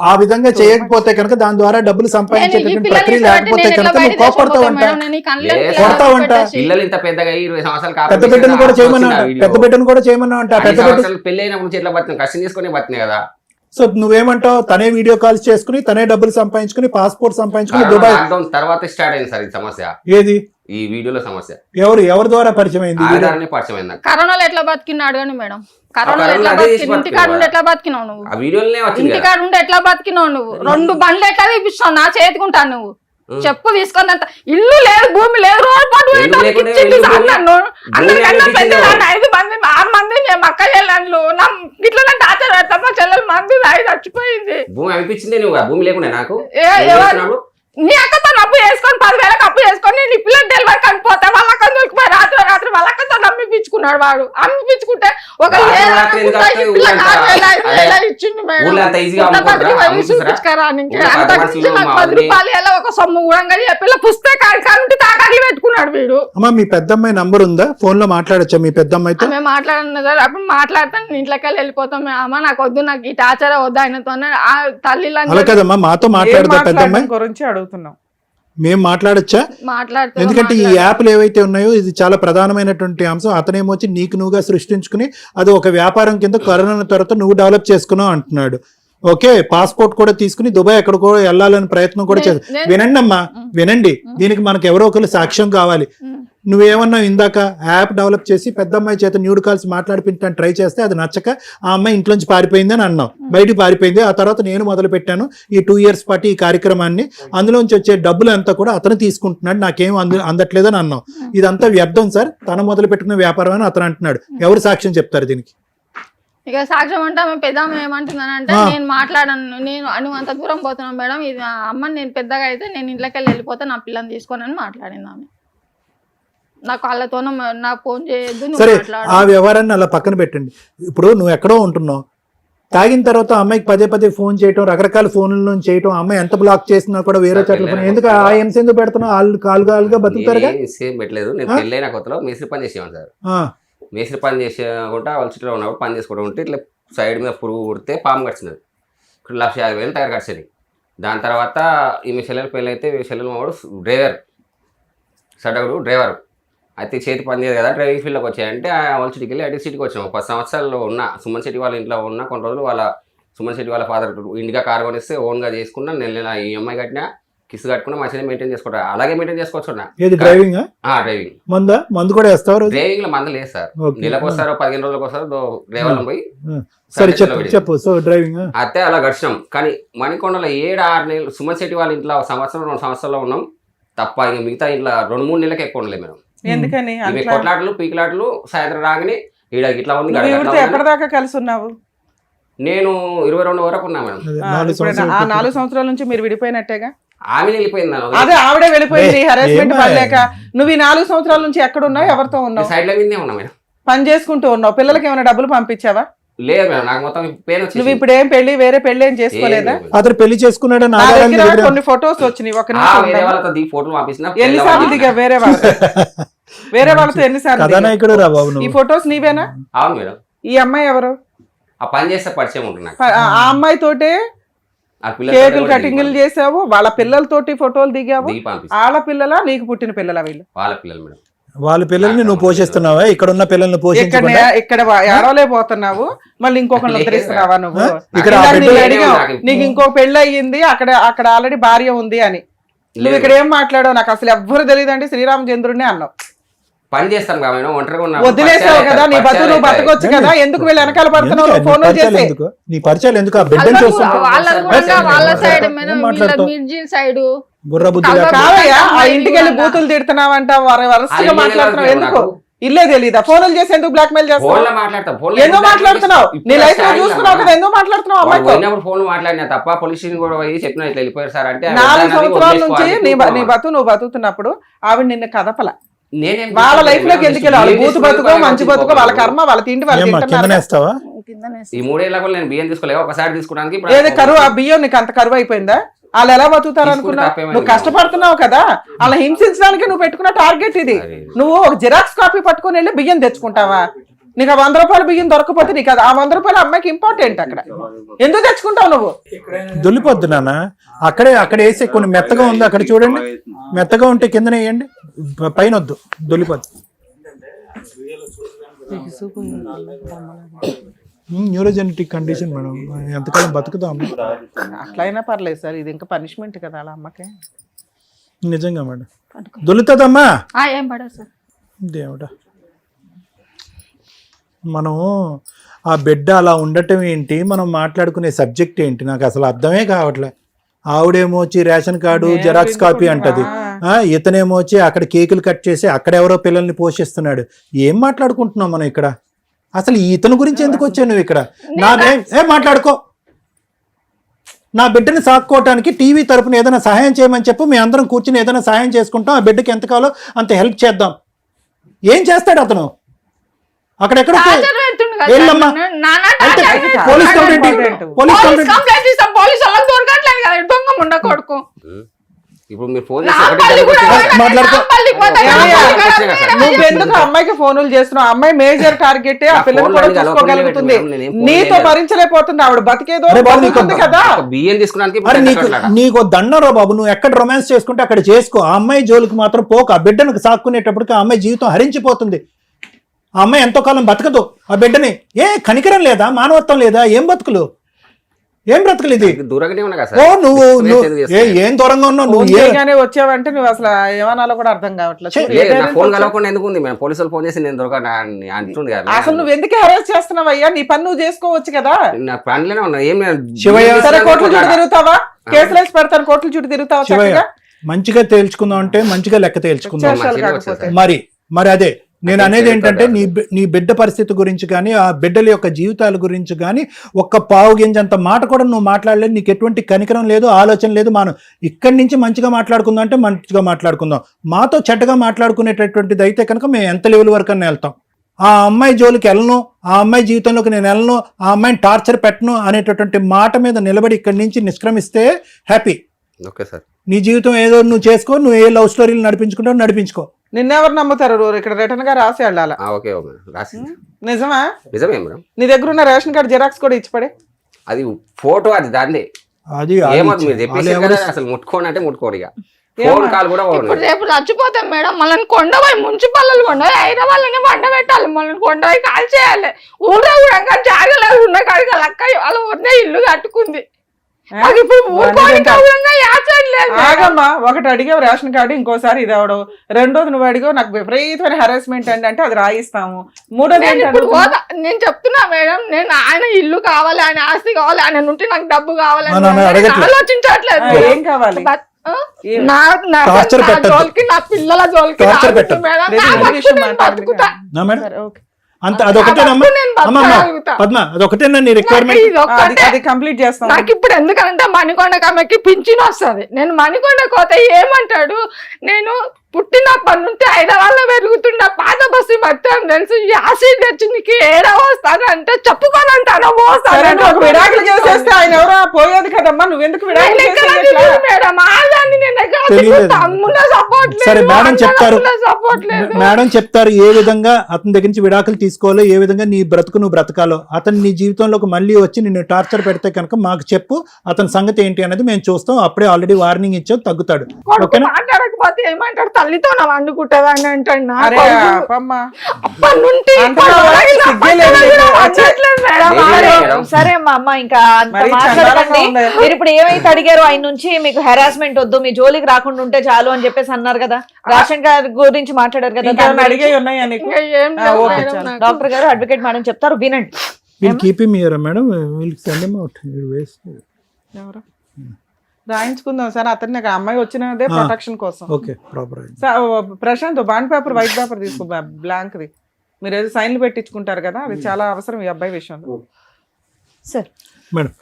ఆ విధంగా చేయకపోతే కనుక దాని ద్వారా డబ్బులు సంపాదించేటటువంటి ప్రక్రియ లేకపోతే కనుక నువ్వు కోపడతావంట, కొడతావంట. పిల్లలు ఇంత పెద్దగా 20 సంవత్సరాలు పెద్ద బిడ్డను కూడా చేయమన్నా, పెద్ద బిడ్డను కూడా చేయమన్నా అంట. పెద్ద బిడ్డలు పెళ్లి అయినప్పుడు చేతిలో బతిన కష్టం చేసుకునే బతినే కదా. సో నువ్వేమంటావు? తనే వీడియో కాల్స్ చేసుకుని తనే డబ్బులు సంపాదించుకుని పాస్పోర్ట్ సంపాదించుకుని దుబాయ్. లాక్డౌన్ తర్వాత స్టార్ట్ అయింది సార్ ఈ సమస్య. ఏది ఈ వీడియోలో సమస్య ఎవరి ద్వారా పరిచయం అయింది? ఆధారాన్ని పరిచయం అయింది నాకు. కరోనాలో ఎట్లా బతికినాడు కానీ మేడం, కరోనాలో కరోనాలో ఎట్లా అదే చేసి బతికి ఇంటికాడ ఉండి ఎట్లా బతికినావు నువ్వు? ఆ వీడియోలోనే వచ్చింది కదా. ఇంటికాడ ఉండి ఎట్లా బతికినావు నువ్వు? 2 బండ్లు ఎట్లా తీపిస్తావు నా చేతికుంటాను నువ్వు? చెప్పు తీసుకున్నంత ఇల్లు లేదు, భూమి లేదు, రోడ్ పాటు ఎందుకు లేకుండా ఇచ్చింది ఇల్లు, సార్ భూమి? నన్ను. అందరికన్నా భూమి పెద్ద ఎవరు నన్ను 5 మంది 6 మంది మేము అక్క చెల్లెళ్ళు నా ఇట్లా టాచర్ పెడతాం. మా చెల్లెలు మంది రాయి చచ్చిపోయింది. భూమి అనిపించింది నువ్వు, ఆ భూమి లేకుండా నాకు ఎవరు నీ అక్కతో అప్పు చేసుకొని 10,000 అప్పు చేసుకొని నేను పిల్లలు డెలివరీ కనిపోతే వాళ్ళక్క దొరికిపోయి రాత్రి వాళ్ళక్కతో అమ్మిపించుకున్నాడు వాడు. అమ్మిపించుకుంటే ఒక ఇచ్చిండు ₹10 ఒక సొమ్ము కూడా పిల్ల పుస్తకాలు తాకట్లు పెట్టుకున్నాడు వీడు. అమ్మా మీ పెద్దమ్మాయి నంబర్ ఉందా? ఫోన్ లో మాట్లాడచ్చా మీ పెద్దమ్మాయితో? మేము మాట్లాడిన సార్ అప్పుడు మాట్లాడతాను ఇంట్లోకి వెళ్ళిపోతాం. అమ్మ నాకు వద్దు, నాకు ఈ టాచర్ వద్దు ఆయనతో ఆ తల్లి అలా కదమ్మా, మాతో మాట్లాడదా పెద్దమ్మాయి? గురించి అడుగుతున్నాం. మేము మాట్లాడచ్చా? ఎందుకంటే ఈ యాప్లు ఏవైతే ఉన్నాయో ఇది చాలా ప్రధానమైనటువంటి అంశం. అతనేమో వచ్చి నీకు నువ్వుగా సృష్టించుకుని అది ఒక వ్యాపారం కింద కరోనా తర్వాత నువ్వు డెవలప్ చేసుకున్నావు అంటున్నాడు. ఓకే, పాస్పోర్ట్ కూడా తీసుకుని దుబాయ్ ఎక్కడికో వెళ్ళాలని ప్రయత్నం కూడా చేస్తాను. వినండి అమ్మా, వినండి. దీనికి మనకు ఎవరో ఒకరు సాక్ష్యం కావాలి. నువ్వేమన్నావు ఇందాక, యాప్ డెవలప్ చేసి పెద్ద అమ్మాయి చేత న్యూడ్ కాల్స్ మాట్లాడిపించడానికి ట్రై చేస్తే అది నచ్చక ఆ అమ్మాయి ఇంట్లోంచి పారిపోయింది అని అన్నావు. బయటికి పారిపోయింది. ఆ తర్వాత నేను మొదలు పెట్టాను ఈ 2 years పాటు ఈ కార్యక్రమాన్ని. అందులోంచి వచ్చే డబ్బులు అంతా కూడా అతను తీసుకుంటున్నాడు, నాకేం అందట్లేదని అన్నావు. ఇదంతా వ్యర్థం సార్, తన మొదలు పెట్టుకున్న వ్యాపారం అని అతను అంటున్నాడు. ఎవరు సాక్ష్యం చెప్తారు దీనికి? ఇక సాక్ష్యం అంటే ఆమె పెద్దమ్మ ఏమంటుందనంటే, నేను మాట్లాడను, నువ్వు అంత దూరం పోతున్నావు మేడం, ఇది అమ్మని నేను పెద్దగా అయితే నేను ఇంట్లోకి వెళ్ళిపోతే నా పిల్లని తీసుకోనని మాట్లాడింది ఆమె. నాకు వాళ్ళతో నాకు ఫోన్ చేయొద్దు, సరే నువ్వు ఆ వ్యవహారాన్ని అలా పక్కన పెట్టండి. ఇప్పుడు నువ్వు ఎక్కడో ఉంటున్నావు, తాగిన తర్వాత అమ్మాయికి పదే ఫోన్ చేయటం, రకరకాల ఫోన్ల నుంచి చేయటం, అమ్మాయి ఎంత బ్లాక్ చేసినా కూడా వేరే చోట్ల ఫోన్. ఎందుకు ఆ ఎంస ఎందుకు పెడుతున్నావు? వాళ్ళు కాలుగా బతుకుతారుగా. సేమ్ పెట్టలేదు. నేను పెళ్ళైన కొత్తలో మేస్త్రి పని చేసేవాను సార్. మేస్త్రి పని చేసుకుంటా వాళ్ళ చుట్టూ ఉన్నప్పుడు పని చేసుకుంటూ ఉంటే ఇట్లా సైడ్ మీద పురుగు కుడితే పాము కడిచినది. 1,50,000 టైర్ కడిచేది. దాని తర్వాత ఈమె చెల్లెలు పెళ్ళి అయితే చెల్లెలు మావాడు డ్రైవర్, సడగుడు డ్రైవర్ అయితే చేతి పని చేయదు కదా, డ్రైవింగ్ ఫీల్డ్లోకి వచ్చాయంటే వాళ్ళ సిటీకి వెళ్ళి ఐటీ సిటీకి వచ్చాము. 10 సంవత్సరాలు ఉన్న సుమన్ శెట్టి వాళ్ళ ఇంట్లో ఉన్న కొన్ని రోజులు వాళ్ళ సుమన్ శెట్టి వాళ్ళ ఫాదర్ ఇండిగా కార్ కొనిస్తే ఓన్గా చేసుకున్నా, నెల ఈఎంఐ కట్టినా, కిస్ కట్టుకున్నా, మంచిగా మెయింటైన్ చేసుకుంటా. అలాగే మెయింటైన్ చేసుకోవచ్చు. డ్రైవింగ్ డ్రైవింగ్ మందు కూడా వేస్తారు. డ్రైవింగ్ లో మందు లేదు సార్. నెలకు వస్తారు, 15 రోజులకు వస్తారు డ్రైవర్లు పోయి. సరే చెప్పు. సో డ్రైవింగ్ అయితే అలా గడిచినాం. కానీ మణికొండలో 7-6 నెలలు సుమన్ శెట్టి వాళ్ళ ఇంట్లో 1 సంవత్సరం 2 సంవత్సరాల్లో ఉన్నాం తప్ప. ఇంక మిగతా ఇంట్లో 2-3 నెలలకు ఎక్కువ ఉండలేదు మేము. ఎందుకని కొట్లాటలు పీకిలాటలు సాయంత్రం రాగానే ఈడ ఇట్లా ఉంది. ఎప్పటిదాకా కలిసి ఉన్నావు? నేను 22 వరకు ఉన్నా మేడం. 4 సంవత్సరాల నుంచి మీరు విడిపోయినట్టేగా. ఆమె వెళ్ళిపోయింది. అదే ఆవిడే వెళ్ళిపోయింది హెరాస్మెంట్ పడలేక. నువ్వు ఈ 4 సంవత్సరాల నుంచి ఎక్కడ ఉన్నావు? ఎవరితో ఉన్నావు? సైడ్ లో మీదే ఉన్నా మేడం. పని చేసుకుంటూ ఉన్నావు. పిల్లలకి ఏమైనా డబ్బులు పంపించావా? లేదు మేడం, నాకు మొత్తం పెయిన్ వచ్చింది. నువ్వు ఇప్పుడు ఏం వేరే పెళ్లి ఏం చేసుకోలేదా? అతను పెళ్లి చేసుకున్నాడు. కొన్ని ఫొటోస్ వచ్చినాయి. ఒక ఫోటోలు పంపించిన. ఎన్నిసార్లు దిగా వేరే వాళ్ళతో ఎన్నిసార్లు? ఈ ఫొటోస్ నీవేనా? అవును మేడం. ఈ అమ్మాయి ఎవరు? ఆ పని చేస్తే పరిచయం ఉంటుంది. ఆ అమ్మాయి తోటే కేకులు కటింగ్లు చేసావు, వాళ్ళ పిల్లలతోటి ఫోటోలు దిగావు. వాళ్ళ పిల్లలా నీకు పుట్టిన పిల్లలా? వీళ్ళు వాళ్ళ పిల్లలు మేడం. వాళ్ళ పిల్లల్ని నువ్వు పోషిస్తున్నావా? ఇక్కడ ఉన్న పిల్లల్ని పోషించకుండా ఇక్కడ ఏడవలే పోతున్నావు, మళ్ళీ ఇంకొకరిని ఉద్ధరిస్తున్నావా నువ్వు? ఇక్కడ నీకు ఇంకో పెళ్లి అయ్యింది, అక్కడ ఆల్రెడీ భార్య ఉంది అని. నువ్వు ఇక్కడ ఏం మాట్లాడావు? నాకు అసలు ఎవ్వరు తెలియదు అంటే శ్రీరామచంద్రుడిని అన్నావు. పని చేస్తాను కదా మేడం, ఒంటరిగా ఉన్నా. వదిలేసావు కదా, నీ నువ్వు బతకొచ్చు కదా, ఎందుకు వీళ్ళు వెనకాల పడుతున్నావు? ఫోన్ చేసి నీ పరిచయాలు ఎందుకు? బుర్ర బుద్ధి ఆ ఇంటికి వెళ్ళి బూతులు తిడుతున్నావంట, వరసగా మాట్లాడుతున్నావు. ఎందుకు? ఇల్లే తెలీదా? ఫోన్లు చేసి ఎందుకు బ్లాక్ మెయిల్ చేస్తావు? ఎందుకు మాట్లాడుతున్నావు? నీ లైఫ్ లో చూస్తున్నావు కదా, ఎందుకు మాట్లాడుతున్నావు అమ్మాయితో? ఫోన్ మాట్లాడినా తప్ప పోలీస్ కూడా చెప్పిన ఇట్లా వెళ్ళిపోయారు సార్ అంటే. 4 సంవత్సరాల నుంచి నువ్వు బతుకుతున్నప్పుడు ఆవిడ నిన్ను కదపల. వాళ్ళ లైఫ్ లోకి ఎందుకు వెళ్ళాలి? బూతు బతుకో మంచి బతుకో, వాళ్ళ కర్మ, వాళ్ళ తిండి వాళ్ళు తింటున్నారు. ఈ 3 ఏళ్ళ కూడా నేను బియ్యం తీసుకోలేదు, ఒకసారి తీసుకోవడానికి. ఏదో కరువు, ఆ బియ్యం నీకు అంత కరువు అయిపోయిందా? వాళ్ళు ఎలా బతుకుతారు అనుకున్నావు? నువ్వు కష్టపడుతున్నావు కదా, అలా హింసించడానికి నువ్వు పెట్టుకున్న టార్గెట్ ఇది. నువ్వు ఒక జిరాక్స్ కాపీ పట్టుకుని వెళ్ళి బియ్యం తెచ్చుకుంటావా? నీకు 100 రూపాయల బియ్యం దొరకపోతే నీకు ఆ 100 రూపాయలు అమ్మాయికి ఇంపార్టెంట్. అక్కడ ఎందుకు తెచ్చుకుంటావు నువ్వు? దొల్లిపోద్దు నాన్న. అక్కడ వేసే కొన్ని మెత్తగా ఉంది, అక్కడ చూడండి. మెత్తగా ఉంటే కిందనే వేయండి, పైన వద్దు, దొల్లిపోద్దు. న్యూరోజెనెటిక్ కండిషన్ మేడం, ఎంతకాలం బతుకుతాం? అట్లయినా పర్లేదు సార్, ఇది ఇంకా పనిష్మెంట్ కదా వాళ్ళ అమ్మకి. నిజంగా మేడం దొలుతుందమ్మా. ఏం పడదు సార్. దేవుడా, మనం ఆ బిడ్డ అలా ఉండటం ఏంటి, మనం మాట్లాడుకునే సబ్జెక్ట్ ఏంటి, నాకు అసలు అర్థమే కావట్లే. ఆవిడేమో వచ్చి రేషన్ కార్డు జెరాక్స్ కాపీ అంటది, ఇతనేమో వచ్చి అక్కడ కేకులు కట్ చేసి అక్కడెవరో పిల్లల్ని పోషిస్తున్నాడు. ఏం మాట్లాడుకుంటున్నాం మనం ఇక్కడ? అసలు ఇతని గురించి ఎందుకు వచ్చావు నువ్వు ఇక్కడ? ఏం మాట్లాడుకో. నా బిడ్డని సాక్కోవటానికి టీవీ తరపున ఏదైనా సహాయం చేయమని చెప్పు, మేము అందరం కూర్చుని ఏదైనా సహాయం చేసుకుంటాం, ఆ బిడ్డకి ఎంత కావాలో అంత హెల్ప్ చేద్దాం. ఏం చేస్తాడు అతను? అక్కడెక్కడ పోలీస్ కంప్లైంట్ ఇప్పుడు మీరు ఫోన్ నువ్వెందుకు అమ్మాయికి ఫోన్లు చేస్తున్నావు? అమ్మాయి మేజర్ టార్గెట్, ఆ పిల్లలు కూడా చూసుకోగలుగుతుంది. నీతో భరించలేకపోతుంది ఆవిడ, బతికేదో బతుకుతుంది కదా. బియ్యం తీసుకున్నానికి నీకు దండరా బాబు, నువ్వు ఎక్కడ రొమాన్స్ చేసుకుంటే అక్కడ చేసుకో, ఆ అమ్మాయి జోలికి మాత్రం పోక. ఆ బిడ్డను సాక్కునేటప్పటికి ఆ అమ్మాయి జీవితం హరించిపోతుంది. ఆ అమ్మాయి ఎంతో కాలం బతకదు. ఆ బిడ్డని కనికరం లేదా, మానవత్వం లేదా? ఏం బతుకులు, ఏం బ్రతుకులు ఇది? ఓ నువ్వు ఏం దూరంగా ఉన్నావు నువ్వు? వచ్చావంటే నువ్వు అసలు ఏమనాలో కూడా అర్థం కావట్లేదు. ఫోన్ కలవకుండా ఎందుకు ఉంది? మేము పోలీసులు ఫోన్ చేసి నేను దొరకండి. అసలు నువ్వు ఎందుకు అరెస్ట్ చేస్తున్నావు అయ్యా? నీ పని నువ్వు చేసుకోవచ్చు కదా. నా పనిలోనే ఉన్నా. ఏం సరే, కోర్టుల చుట్టూ తిరుగుతావా? కేసులు వేసి పెడతాను, కోర్టుల చుట్టూ తిరుగుతావా? మంచిగా తేల్చుకుందాం అంటే మంచిగా లెక్క తేల్చుకుందాం. మరి అదే నేను అనేది ఏంటంటే, నీ బిడ్డ పరిస్థితి గురించి కానీ, ఆ బిడ్డల యొక్క జీవితాల గురించి కానీ ఒక్క పావు గింజంత మాట కూడా నువ్వు మాట్లాడలేదు. నీకు ఎటువంటి కనికరం లేదు, ఆలోచన లేదు. మనం ఇక్కడి నుంచి మంచిగా మాట్లాడుకుందాం అంటే మంచిగా మాట్లాడుకుందాం. మాతో చెడ్డగా మాట్లాడుకునేటటువంటిది అయితే కనుక మేము ఎంత లెవెల్ వరకు అని వెళ్తాం. ఆ అమ్మాయి జోలికి వెళ్ళను, ఆ అమ్మాయి జీవితంలోకి నేను వెళ్ళను, ఆ అమ్మాయిని టార్చర్ పెట్టను అనేటటువంటి మాట మీద నిలబడి ఇక్కడి నుంచి నిష్క్రమిస్తే హ్యాపీ. ఓకే సార్, నీ జీవితం ఏదో నువ్వు చేసుకో, నువ్వు ఏ లవ్ స్టోరీలు నడిపించుకుంటావు నడిపించుకో. నిన్నెవరు నమ్ముతారు? ఇక్కడ రిటర్న్ గా రాసి వెళ్ళాలి. నిజమా? నిజమే మేడం. నీ దగ్గర ఉన్న రేషన్ కార్డు జిరాక్స్ కూడా ఇచ్చిపడే. అది ఫోటో, అది దాన్ని అసలు ముట్టుకోండి అంటే ముట్టుకోడు. ఫోన్ కాల్ కూడా ఇప్పుడు రేపు చచ్చిపోతాం మేడం. మళ్ళీ కొండపోయి మున్సిపల్ కొండపోయి అయిన వాళ్ళని వండ పెట్టాలి, మళ్ళీ కొండపోయి కాల్ చేయాలి. ఊళ్ళో కూడా జాగలేదు ఉన్న కాడికి లక్క వాళ్ళ ఊరినే ఇల్లు కట్టుకుంది. ఆగమ్మా, ఒకటి అడిగావు రేషన్ కార్డు, ఇంకోసారి ఇది అవడం, రెండోది నువ్వు అడిగావు నాకు విపరీతమైన హెరాస్మెంట్ అంటే అది రాయిస్తాము, మూడోది నేను చెప్తున్నా మేడం, నేను ఆయన ఇల్లు కావాలి, ఆయన ఆస్తి కావాలి, ఆయన నుండి నాకు డబ్బు కావాలి ఆలోచించట్లేదు. ఏం కావాలి? నా జోలికి, నా పిల్లల జోలికి నాకు ఇప్పుడు ఎందుకంటే మణికొండకి ఆమెకి పింఛన్ వస్తుంది. నేను మణికొండకు పోతే ఏమంటాడు, నేను పుట్టినప్పటి నుంచి హైదరాబాద్ లో పెరుగుతున్న పాత బస్సు మొత్తం తెలుసు, యాసిడ్ తెచ్చి నీకు ఏడా వస్తాను అంటే చెప్పుకోనంటాను. విడాకులు చేసేస్తే ఆయన ఎవరో పోయేది కదమ్మా, నువ్వెందుకు మేడం చెప్తారు ఏ విధంగా అతని దగ్గర నుంచి విడాకులు తీసుకోవాలో, ఏ విధంగా నీ బ్రతుకు నువ్వు బ్రతకాలో. అతను నీ జీవితంలోకి మళ్ళీ వచ్చి నిన్ను టార్చర్ పెడితే కనుక మాకు చెప్పు, అతని సంగతి ఏంటి అనేది మేము చూస్తాం. అప్పుడే ఆల్రెడీ వార్నింగ్ ఇచ్చావు, తగ్గుతాడు. మాట్లాడకపోతే ఏమంటాడు, తల్లితో వండుకుంటా అని అంటాడు. సరే అమ్మా, ఇంకా మాట్లాడకండి. మీరు ఇప్పుడు ఏమైతే అడిగారో ఆయన నుంచి, మీకు హెరాస్మెంట్ వద్దు, మీ జోలికి రాకుండా ఉంటే చాలు అని చెప్పేసి అన్నారు కదా. రేషన్ కార్డు గురించి మాట్లాడారు కదా. డాక్టర్ గారు, అడ్వకేట్ మేడం చెప్తారు, వినండి. రాయించుకుందాం సార్, అతన్ని అమ్మాయి వచ్చినదే ప్రొటెక్షన్ కోసం. Prashant bond paper, white paper తీసుకో, బ్లాంక్ ది. మీరు ఏదో సైన్లు పెట్టించుకుంటారు కదా, అది చాలా అవసరం ఈ అబ్బాయి విషయంలో. సార్ మేడం,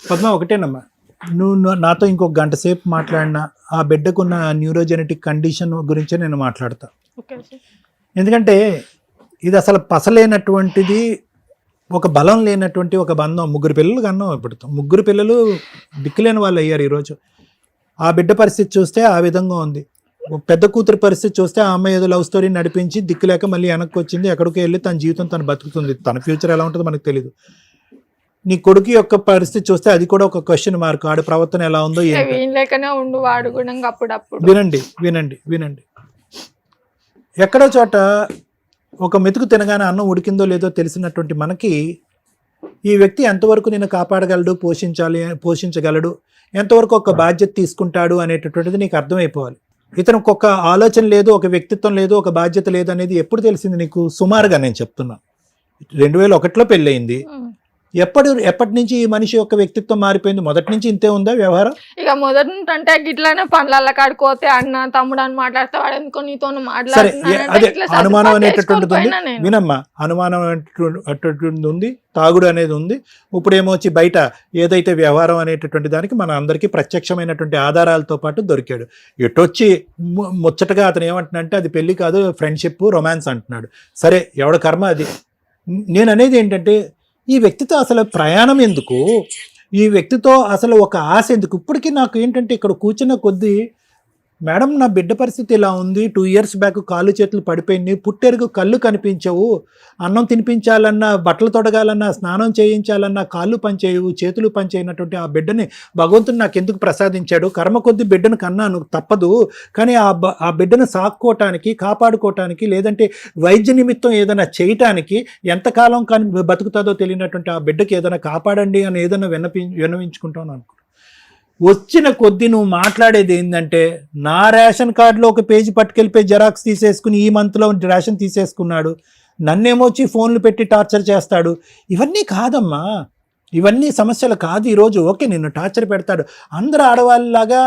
పద్మ ఒకటేనమ్మా, నువ్వు నాతో ఇంకొక గంట సేపు మాట్లాడినా ఆ బిడ్డకున్న న్యూరోజెనెటిక్ కండిషన్ గురించే నేను మాట్లాడతా. ఎందుకంటే ఇది అసలు పసలేనటువంటిది, ఒక బలం లేనటువంటి ఒక బంధం. ముగ్గురు పిల్లలు కన్నాం. ఇప్పుడు ముగ్గురు పిల్లలు దిక్కులేని వాళ్ళు అయ్యారు ఈరోజు. ఆ బిడ్డ పరిస్థితి చూస్తే ఆ విధంగా ఉంది. పెద్ద కూతురు పరిస్థితి చూస్తే ఆ అమ్మాయి ఏదో లవ్ స్టోరీ నడిపించి దిక్కులేక మళ్ళీ వెనక్కి వచ్చింది, ఎక్కడికి వెళ్ళి తన జీవితం తను బతుకుతుంది. తన ఫ్యూచర్ ఎలా ఉంటుందో మనకు తెలియదు. నీ కొడుకు యొక్క పరిస్థితి చూస్తే అది కూడా ఒక క్వశ్చన్ మార్క్. ఆడి ప్రవర్తన ఎలా ఉందో వినండి వినండి వినండి. ఎక్కడో చోట ఒక మెతుకు తినగానే అన్నం ఉడికిందో లేదో తెలిసినటువంటి మనకి ఈ వ్యక్తి ఎంతవరకు నిన్ను కాపాడగలడు, పోషించగలడు, ఎంతవరకు ఒక బాధ్యత తీసుకుంటాడు అనేటటువంటిది నీకు అర్థమైపోవాలి. ఇతనికి ఒక ఆలోచన లేదు, ఒక వ్యక్తిత్వం లేదు, ఒక బాధ్యత లేదు అనేది ఎప్పుడు తెలిసింది నీకు? సుమారుగా నేను చెప్తున్నా, 2001లో పెళ్ళయింది. ఎప్పటి నుంచి ఈ మనిషి యొక్క వ్యక్తిత్వం మారిపోయింది? మొదటి నుంచి ఇంతే ఉందా వ్యవహారం? ఇక మొదటి నుంచి అంటే గిట్లానే పనుల కాడిపోతే అన్న తమ్ముడు అని మాట్లాడితే వాడు ఎందుకో నీతో సరే, అదే అనుమానం అనేటటువంటిది ఉంది. వినమ్మా, అనుమానం అనేటటువంటిది ఉంది, తాగుడు అనేది ఉంది. ఇప్పుడు ఏమొచ్చి బయట ఏదైతే వ్యవహారం అనేటటువంటి దానికి మన అందరికీ ప్రత్యక్షమైనటువంటి ఆధారాలతో పాటు దొరికాడు. ఎటొచ్చి ముచ్చటగా అతను ఏమంటున్నాడంటే అది పెళ్లి కాదు, ఫ్రెండ్షిప్, రొమాన్స్ అంటున్నాడు. సరే, ఎవడ కర్మ అది. నేను అనేది ఏంటంటే ఈ వ్యక్తితో అసలు ప్రయాణం ఎందుకు, ఈ వ్యక్తితో అసలు ఒక ఆశ ఎందుకు? ఇప్పటికీ నాకు ఏంటంటే ఇక్కడ కూర్చున్న కొద్దీ, మేడం నా బిడ్డ పరిస్థితి ఇలా ఉంది, 2 years బ్యాక్ కాళ్ళు చేతులు పడిపోయింది, పుట్టెరుగు కళ్ళు కనిపించవు, అన్నం తినిపించాలన్నా, బట్టలు తొడగాలన్నా, స్నానం చేయించాలన్నా కాళ్ళు పనిచేయవు, చేతులు పనిచేయనటువంటి ఆ బిడ్డని భగవంతుడు నాకు ఎందుకు ప్రసాదించాడు? కర్మ కొద్ది బిడ్డను కన్నాను, తప్పదు. కానీ ఆ బిడ్డను సాక్కోవటానికి, కాపాడుకోవటానికి, లేదంటే వైద్య నిమిత్తం ఏదైనా చేయటానికి ఎంతకాలం కానీ బతుకుతుందో తెలియనటువంటి ఆ బిడ్డకి ఏదైనా కాపాడండి అని ఏదైనా విన్నవించుకుంటాను అనుకో. వచ్చిన కొద్దీ నువ్వు మాట్లాడేది ఏంటంటే, నా రేషన్ కార్డులో ఒక పేజీ పట్టుకెళ్ళిపోయి జెరాక్స్ తీసేసుకుని ఈ మంత్లో రేషన్ తీసేసుకున్నాడు, నన్నేమొచ్చి ఫోన్లు పెట్టి టార్చర్ చేస్తాడు. ఇవన్నీ కాదమ్మా, ఇవన్నీ సమస్యలు కాదు. ఈరోజు ఓకే నిన్ను టార్చర్ పెడతాడు, అందరూ ఆడవాళ్ళలాగా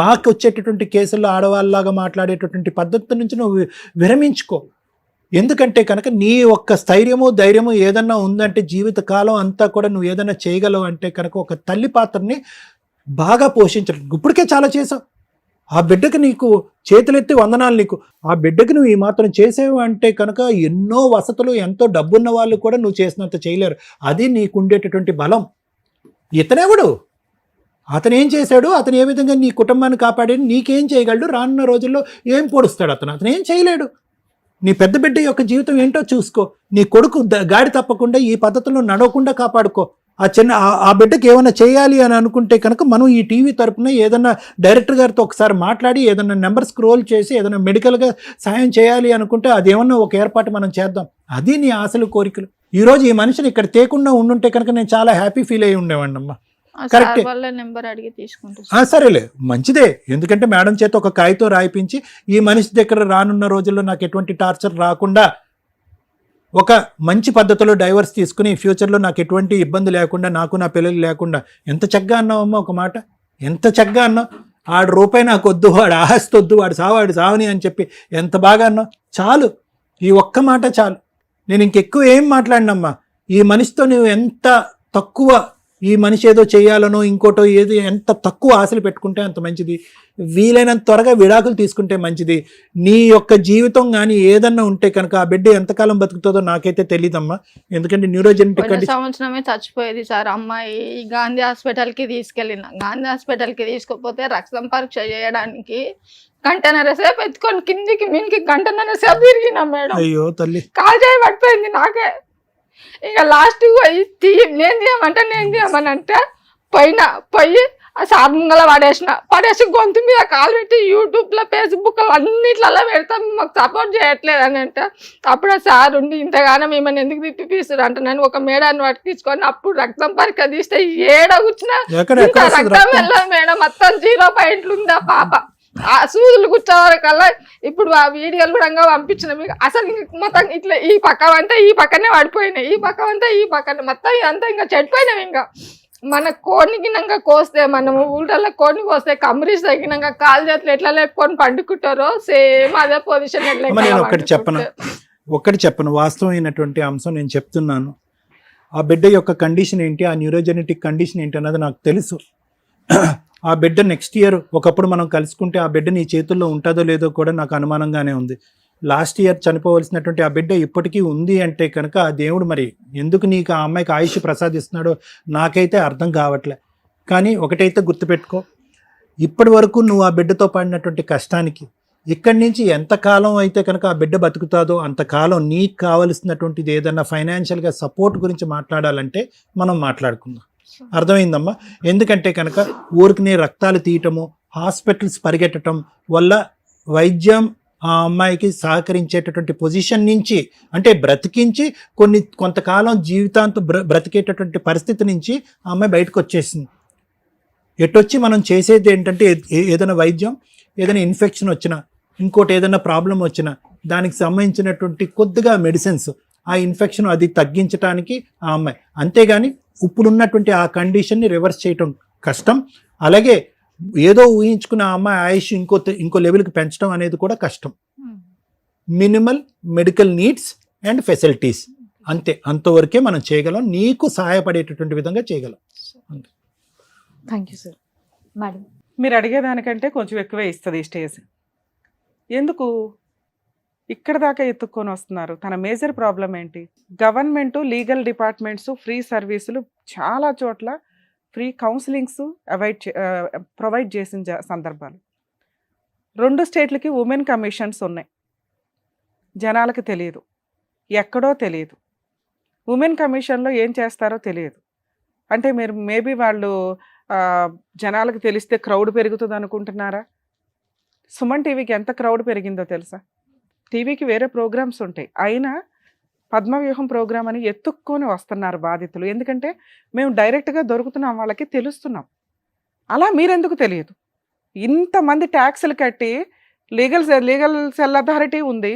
మాకు వచ్చేటటువంటి కేసుల్లో ఆడవాళ్ళలాగా మాట్లాడేటటువంటి పద్ధతి నుంచి నువ్వు విరమించుకో. ఎందుకంటే కనుక నీ ఒక్క స్థైర్యము, ధైర్యము ఏదన్నా ఉందంటే జీవితకాలం అంతా కూడా నువ్వు ఏదైనా చేయగలవు అంటే కనుక ఒక తల్లి పాత్రని బాగా పోషించడం. ఇప్పటికే చాలా చేసావు. ఆ బిడ్డకి నీకు చేతులెత్తి వందనాలు. నీకు ఆ బిడ్డకి నువ్వు ఈ మాత్రం చేసేవు అంటే కనుక ఎన్నో వసతులు, ఎంతో డబ్బున్న వాళ్ళు కూడా నువ్వు చేసినంత చేయలేరు. అది నీకు ఉండేటటువంటి బలం. ఇతనెవడు? అతను ఏం చేశాడు? అతను ఏ విధంగా నీ కుటుంబాన్ని కాపాడి నీకేం చేయగలడు? రానున్న రోజుల్లో ఏం పొడుస్తాడు అతను ఏం చేయలేడు. నీ పెద్ద బిడ్డ యొక్క జీవితం ఏంటో చూసుకో. నీ కొడుకు గాడి తప్పకుండా ఈ పద్ధతిలో నడవకుండా కాపాడుకో. ఆ బిడ్డకి ఏమైనా చేయాలి అని అనుకుంటే కనుక మనం ఈ టీవీ తరపున ఏదైనా డైరెక్టర్ గారితో ఒకసారి మాట్లాడి ఏదైనా నెంబర్ స్క్రోల్ చేసి ఏదైనా మెడికల్గా సాయం చేయాలి అనుకుంటే అది ఏమన్నా ఒక ఏర్పాటు మనం చేద్దాం. అది నీ ఆశలు, కోరికలు. ఈరోజు ఈ మనిషిని ఇక్కడ తేకుండా ఉండుంటే కనుక నేను చాలా హ్యాపీ ఫీల్ అయ్యి ఉండేవాడిని అమ్మా. కరెక్ట్, సరేలే, మంచిదే. ఎందుకంటే మేడం చేత ఒక కాగితం రాయిపించి ఈ మనిషి దగ్గర రానున్న రోజుల్లో నాకు ఎటువంటి టార్చర్ రాకుండా ఒక మంచి పద్ధతిలో డైవర్స్ తీసుకుని ఫ్యూచర్లో నాకు ఎటువంటి ఇబ్బంది లేకుండా, నాకు నా పిల్లలు లేకుండా. ఎంత చక్కగా అన్నావమ్మా ఒక మాట, ఎంత చక్కగా అన్నావు. ఆడు రూపాయి నాకు వద్దు, వాడు ఆస్తి వద్దు, వాడు సావని అని చెప్పి ఎంత బాగా అన్నావు. చాలు, ఈ ఒక్క మాట చాలు. నేను ఇంకెక్కువ ఏం మాట్లాడినమ్మా. ఈ మనిషితో నువ్వు ఎంత తక్కువ, ఈ మనిషి ఏదో చేయాలనో ఇంకోటో ఏది ఎంత తక్కువ ఆశలు పెట్టుకుంటే అంత మంచిది. వీలైనంత త్వరగా విడాకులు తీసుకుంటే మంచిది. నీ యొక్క జీవితం కానీ ఏదన్నా ఉంటే కనుక ఆ బిడ్డ ఎంతకాలం బతుకుతుందో నాకైతే తెలియదమ్మా. ఎందుకంటే న్యూరోజెనెటిక్ సంవత్సరమే చచ్చిపోయేది సార్ అమ్మాయి. గాంధీ హాస్పిటల్కి తీసుకెళ్ళిన, గాంధీ హాస్పిటల్కి తీసుకుపోతే రక్తం పరీక్ష చేయడానికి గంటన్నర సేపు ఎత్తుకొని కిందికి మీనికి గంటన్నర సేపు తిరిగినా మేడం. అయ్యో తల్లి, కాల్ చేయి పడిపోయింది నాకే. ఇక లాస్ట్ పోయి నేను తీయమని అంటే పోయి ఆ సార్ ముంగల పడేసి గొంతు మీద కాలు పెట్టి యూట్యూబ్లో, ఫేస్బుక్లో అన్నిట్లలో పెడతాం, మాకు సపోర్ట్ చేయట్లేదు అని అంటే అప్పుడు ఆ సార్ ఉండి ఇంతగానో మిమ్మల్ని ఎందుకు తిప్పిపిస్తారు అంటే నేను ఒక మేడాన్ని పట్టుకొచ్చుకొని అప్పుడు రక్తం పరీక్ష తీస్తే ఏడ కూర్చున్నా రక్తం వెళ్ళదు మేడం, మొత్తం 0 పాయింట్లు ఉంది ఆ పాప. ఆ సూదులు కూర్చోవరకల్లా ఇప్పుడు ఆ వీడియోలు కూడా పంపించిన మీకు. అసలు మొత్తం ఇట్లా ఈ పక్క అంతా ఈ పక్కనే పడిపోయినాయి, ఈ పక్క అంతా ఈ పక్కనే, మొత్తం ఇదంతా ఇంకా చెడిపోయినాం. ఇంకా మన కోడిని గినంగా కోస్తే, మనము ఊళ్ళల్లో కోడిని కోస్తే కమరీస్ తగినంగా కాలు చేతులు ఎట్లా లేపుకొని పండుకుంటారో సేమ్ అదే పొజిషన్. నేను ఒక్కటి చెప్పను వాస్తవమైనటువంటి అంశం నేను చెప్తున్నాను. ఆ బిడ్డ యొక్క కండిషన్ ఏంటి, ఆ న్యూరోజెనెటిక్ కండిషన్ ఏంటి అన్నది నాకు తెలుసు. ఆ బిడ్డ నెక్స్ట్ ఇయర్ ఒకప్పుడు మనం కలుసుకుంటే ఆ బిడ్డ నీ చేతుల్లో ఉంటుందో లేదో కూడా నాకు అనుమానంగానే ఉంది. లాస్ట్ ఇయర్ చనిపోవలసినటువంటి ఆ బిడ్డ ఇప్పటికీ ఉంది అంటే కనుక ఆ దేవుడు మరి ఎందుకు నీకు ఆ అమ్మాయికి ఆయుష్ ప్రసాదిస్తున్నాడో నాకైతే అర్థం కావట్లే. కానీ ఒకటైతే గుర్తుపెట్టుకో, ఇప్పటి వరకు నువ్వు ఆ బిడ్డతో పడినటువంటి కష్టానికి ఇక్కడి నుంచి ఎంతకాలం అయితే కనుక ఆ బిడ్డ బతుకుతాదో అంతకాలం నీకు కావలసినటువంటిది ఏదన్నా ఫైనాన్షియల్గా సపోర్ట్ గురించి మాట్లాడాలంటే మనం మాట్లాడుకుందాం. అర్థమైందమ్మా? ఎందుకంటే కనుక ఊరికి రక్తాలు తీయటము, హాస్పిటల్స్ పరిగెట్టడం వల్ల వైద్యం ఆ అమ్మాయికి సహకరించేటటువంటి పొజిషన్ నుంచి, అంటే బ్రతికించి కొంతకాలం జీవితాంతం బ్రతికేటటువంటి పరిస్థితి నుంచి ఆ అమ్మాయి బయటకు వచ్చేసింది. ఎటొచ్చి మనం చేసేది ఏంటంటే ఏదైనా వైద్యం, ఏదైనా ఇన్ఫెక్షన్ వచ్చినా, ఇంకోటి ఏదైనా ప్రాబ్లం వచ్చినా దానికి సంబంధించినటువంటి కొద్దిగా మెడిసిన్స్, ఆ ఇన్ఫెక్షన్ అది తగ్గించడానికి ఆ అమ్మాయి, అంతేగాని ఇప్పుడున్నటువంటి ఆ కండిషన్ని రివర్స్ చేయటం కష్టం. అలాగే ఏదో ఊహించుకున్న ఆ అమ్మాయి ఆయుష్ ఇంకో లెవెల్కి పెంచడం అనేది కూడా కష్టం. Minimal medical needs and facilities, అంతవరకే మనం చేయగలం, నీకు సహాయపడేటటువంటి విధంగా చేయగలం. Thank you sir. మేడం, మీరు అడిగేదానికంటే కొంచెం ఎక్కువే ఇస్తుంది ఈ స్టేజ్. ఎందుకు ఇక్కడ దాకా ఎత్తుక్కొని వస్తున్నారు? తన మేజర్ ప్రాబ్లం ఏంటి? గవర్నమెంట్ లీగల్ డిపార్ట్మెంట్స్ ఫ్రీ సర్వీసులు చాలా చోట్ల ఫ్రీ కౌన్సిలింగ్స్ ప్రొవైడ్ చేసిన సందర్భాలు. 2 స్టేట్లకి ఉమెన్ కమిషన్స్ ఉన్నాయి. జనాలకు తెలియదు, ఎక్కడో తెలియదు. ఉమెన్ కమిషన్లో ఏం చేస్తారో తెలియదు. అంటే మీరు మేబీ వాళ్ళు జనాలకు తెలిస్తే క్రౌడ్ పెరుగుతుంది అనుకుంటున్నారా? సుమన్ టీవీకి ఎంత క్రౌడ్ పెరిగిందో తెలుసా? టీవీకి వేరే ప్రోగ్రామ్స్ ఉంటాయి, అయినా పద్మవ్యూహం ప్రోగ్రామ్ అని ఎత్తుక్కొని వస్తున్నారు బాధితులు. ఎందుకంటే మేము డైరెక్ట్గా దొరుకుతున్నాం, వాళ్ళకి తెలుస్తున్నాం. అలా మీరెందుకు తెలియదు? ఇంతమంది ట్యాక్సులు కట్టి లీగల్ సెల్ అథారిటీ ఉంది,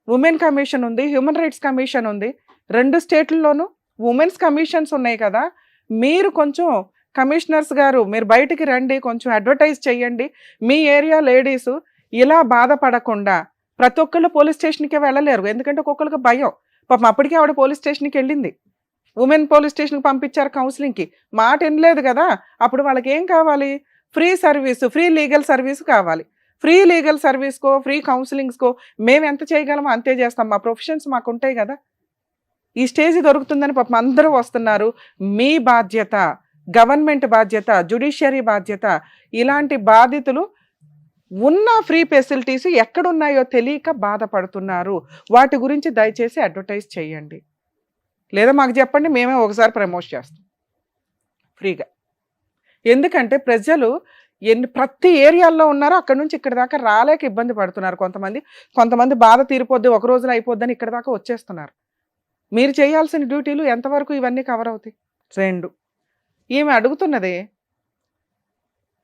ఉమెన్ కమిషన్ ఉంది, హ్యూమన్ రైట్స్ కమిషన్ ఉంది. 2 స్టేట్లలోనూ ఉమెన్స్ కమిషన్స్ ఉన్నాయి కదా. మీరు కొంచెం కమిషనర్స్ గారు మీరు బయటికి రండి, కొంచెం అడ్వర్టైజ్ చేయండి. మీ ఏరియా లేడీస్ ఇలా బాధపడకుండా, ప్రతి ఒక్కళ్ళు పోలీస్ స్టేషన్కే వెళ్ళలేరు, ఎందుకంటే ఒక్కొక్కరికి భయం. పాపం అప్పటికే ఆవిడ పోలీస్ స్టేషన్కి వెళ్ళింది, ఉమెన్ పోలీస్ స్టేషన్కి పంపించారు కౌన్సిలింగ్కి, మాట వినలేదు కదా. అప్పుడు వాళ్ళకి ఏం కావాలి? Free service, free legal service కావాలి. ఫ్రీ లీగల్ సర్వీస్కో, ఫ్రీ కౌన్సిలింగ్స్కో మేము ఎంత చేయగలమో అంతే చేస్తాం, మా ప్రొఫెషన్స్ మాకు ఉంటాయి కదా. ఈ స్టేజ్ దొరుకుతుందని పాపం అందరూ వస్తున్నారు. మీ బాధ్యత, గవర్నమెంట్ బాధ్యత, జ్యుడిషియరీ బాధ్యత. ఇలాంటి బాధితులు ఉన్న ఫ్రీ ఫెసిలిటీస్ ఎక్కడున్నాయో తెలియక బాధపడుతున్నారు. వాటి గురించి దయచేసి అడ్వర్టైజ్ చేయండి, లేదా మాకు చెప్పండి, మేమే ఒకసారి ప్రమోట్ చేస్తాం ఫ్రీగా. ఎందుకంటే ప్రజలు ప్రతి ఏరియాల్లో ఉన్నారో అక్కడ నుంచి ఇక్కడ దాకా రాలేక ఇబ్బంది పడుతున్నారు. కొంతమంది బాధ తీరిపోద్ది, ఒక రోజులో అయిపోద్దని ఇక్కడ దాకా వచ్చేస్తున్నారు. మీరు చేయాల్సిన డ్యూటీలు ఎంతవరకు ఇవన్నీ కవర్ అవుతాయి? 2, ఈమె అడుగుతున్నది